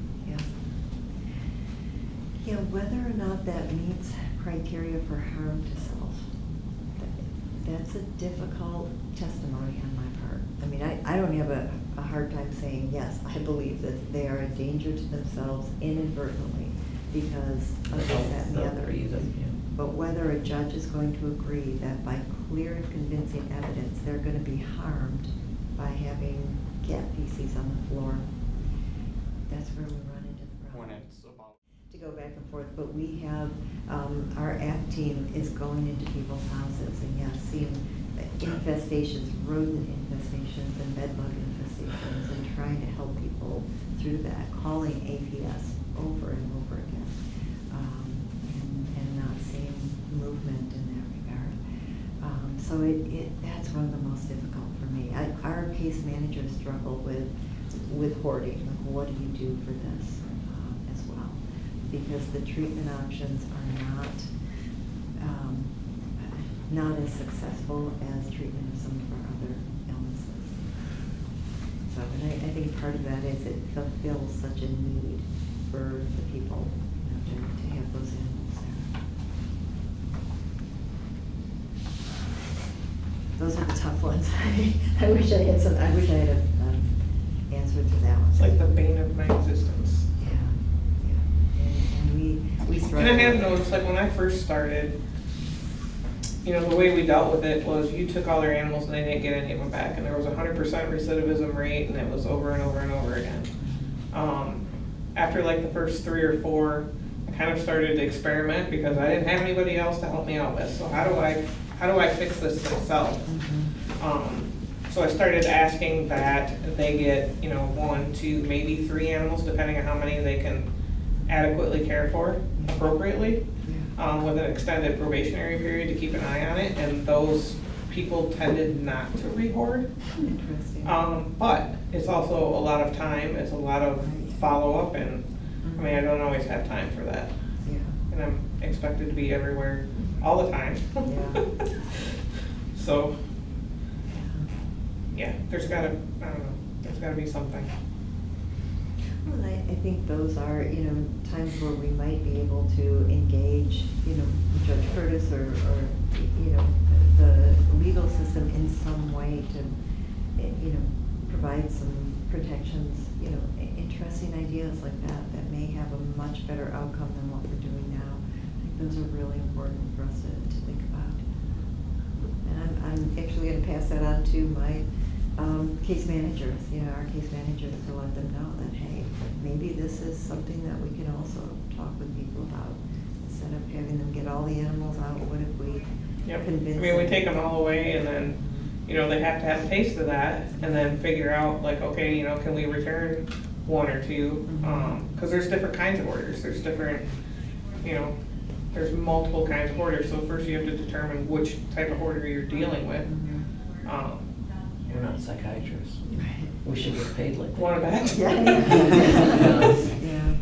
yeah. Whether or not that meets criteria for harm to self, that's a difficult testimony on my part. I mean, I don't have a hard time saying, yes, I believe that they are a danger to themselves inadvertently because of this, that, and the other. But whether a judge is going to agree that by clear and convincing evidence, they're going to be harmed by having cat feces on the floor, that's where we run into the problem. When it's about. To go back and forth, but we have, our ACT team is going into people's houses and seeing infestations, rodent infestations and bedbug infestations, and trying to help people through that, calling APS over and over again, and not seeing movement in that regard. So that's one of the most difficult for me. Our case managers struggle with hoarding. Like, what do you do for this as well? Because the treatment options are not as successful as treatment of some of our other illnesses. So, and I think part of that is it fulfills such a need for the people, to have those animals there. Those are the tough ones. I wish I had an answer to that one. It's like the bane of my existence. And we struggle. And I have noticed, like when I first started, you know, the way we dealt with it was you took all their animals and they didn't get any of them back, and there was a 100% recidivism rate, and it was over and over and over again. After like the first 3 or 4, I kind of started to experiment because I didn't have anybody else to help me out with. So how do I fix this myself? So I started asking that they get, you know, 1, 2, maybe 3 animals, depending on how many they can adequately care for appropriately, with an extended probationary period to keep an eye on it. And those people tended not to rehoard. Interesting. But it's also a lot of time, it's a lot of follow-up, and I mean, I don't always have time for that. Yeah. And I'm expected to be everywhere all the time. Yeah. So, yeah, there's gotta be something. Well, I think those are, you know, times where we might be able to engage, you know, Judge Curtis or you know, the legal system in some way to, you know, provide some protections, you know, interesting ideas like that may have a much better outcome than what we're doing now. I think those are really important for us to think about. And I'm actually gonna pass that on to my case managers, you know, our case managers, to let them know that, hey, maybe this is something that we can also talk with people about. Instead of having them get all the animals out, what if we convince I mean, we them? take them all away, and then, you know, they have to have a taste of that, and then figure out, like, okay, you know, can we return 1 or 2? Because there's different kinds of orders. There's different, you know, there's multiple kinds of orders. So first you have to determine which type of order you're dealing with. We're not psychiatrists. We should get paid like that. One of that. Yeah.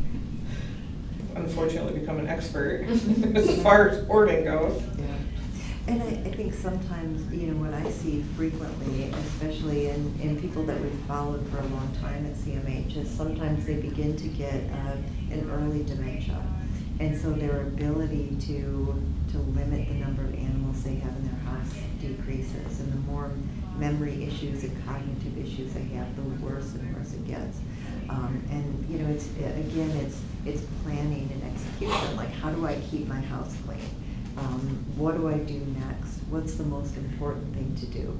Unfortunately, become an expert as far as ordering goes. Yeah. And I think sometimes, you know, what I see frequently, especially in people that we've followed for a long time at CMH, is sometimes they begin to get an early dementia. And so their ability to limit the number of animals they have in their house decreases. And the more memory issues and cognitive issues they have, the worse and worse it gets. And, you know, it's planning and execution. Like, how do I keep my house clean? What do I do next? What's the most important thing to do?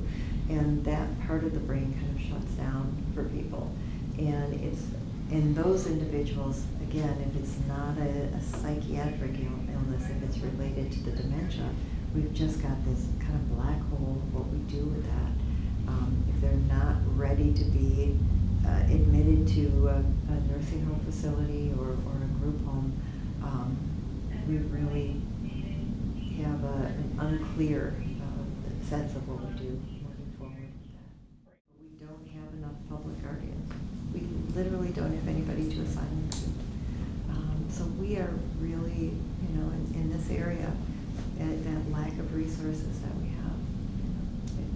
And that part of the brain kind of shuts down for people. And it's, in those individuals, again, if it's not a psychiatric illness, if it's related to the dementia, we've just got this kind of black hole of what we do with that. If they're not ready to be admitted to a nursing home facility or a group home, we really have an unclear sense of what we do moving forward with that. We don't have enough public guardians. We literally don't have anybody to assign them to. So we are really, you know, in this area, that lack of resources that we have, it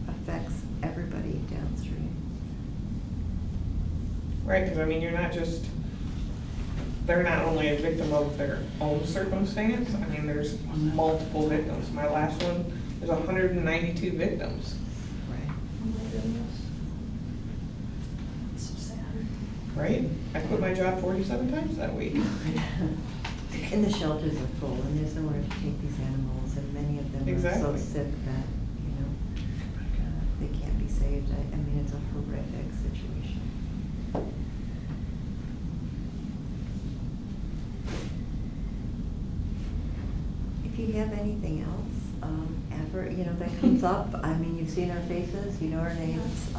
affects everybody downstream. Right, because I mean, they're not only a victim of their own circumstance, I mean, there's multiple victims. My last one, there's 192 victims. Right. Oh my goodness. So sad. Right? I quit my job 47 times that week. And the shelters are full, and there's nowhere to take these animals, and many of them are so Exactly. sick that, you know, they can't be saved. I mean, it's a horrific situation. If you have anything else, ever, you know, that comes up, I mean, you've seen our faces, you know our names,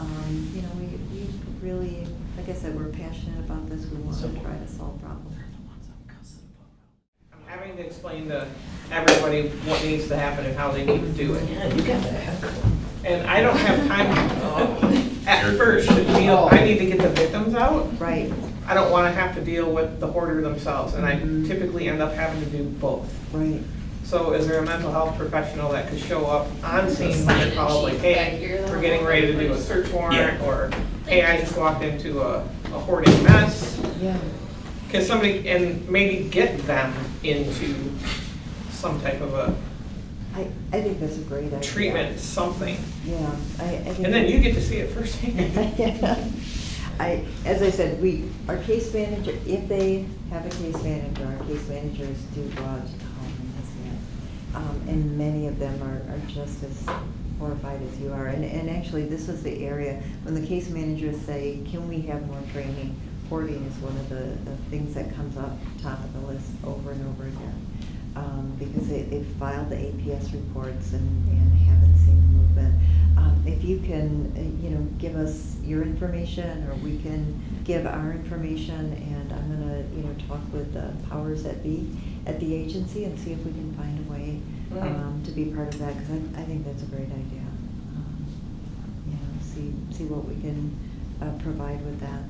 you know, we really, like I said, we're passionate about this, we want to try to solve problems. I'm having to explain to everybody what needs to happen and how they need to do it. Yeah, you got that. And I don't have time at first to deal, I need to get the victims out. Right, I don't want to have to deal with the hoarder themselves, and I typically end up having to do both. right. So is there a mental health professional that could show up on scene when they call, like, hey, we're getting ready to do a search warrant, or hey, I just walked into a hoarding mess? Yeah. Can somebody, and maybe get them into some type of a I think that's a great idea. treatment, something. Yeah, I think. And then you get to see it firsthand. Yeah. As I said, our case manager, if they have a case manager, our case managers do go out to the home and And many of them are just as horrified as you are. And actually, this was the area, when the case managers say, can we have more training? Hoarding is one of the things that comes up top of the list over and over again. Because they've filed the APS reports and haven't seen the movement. If you can, give us your information, or we can give our information, and I'm gonna, talk with the powers that be at the agency and see if we can find a way to be part of that, because I think that's a great idea. See what we can provide with that.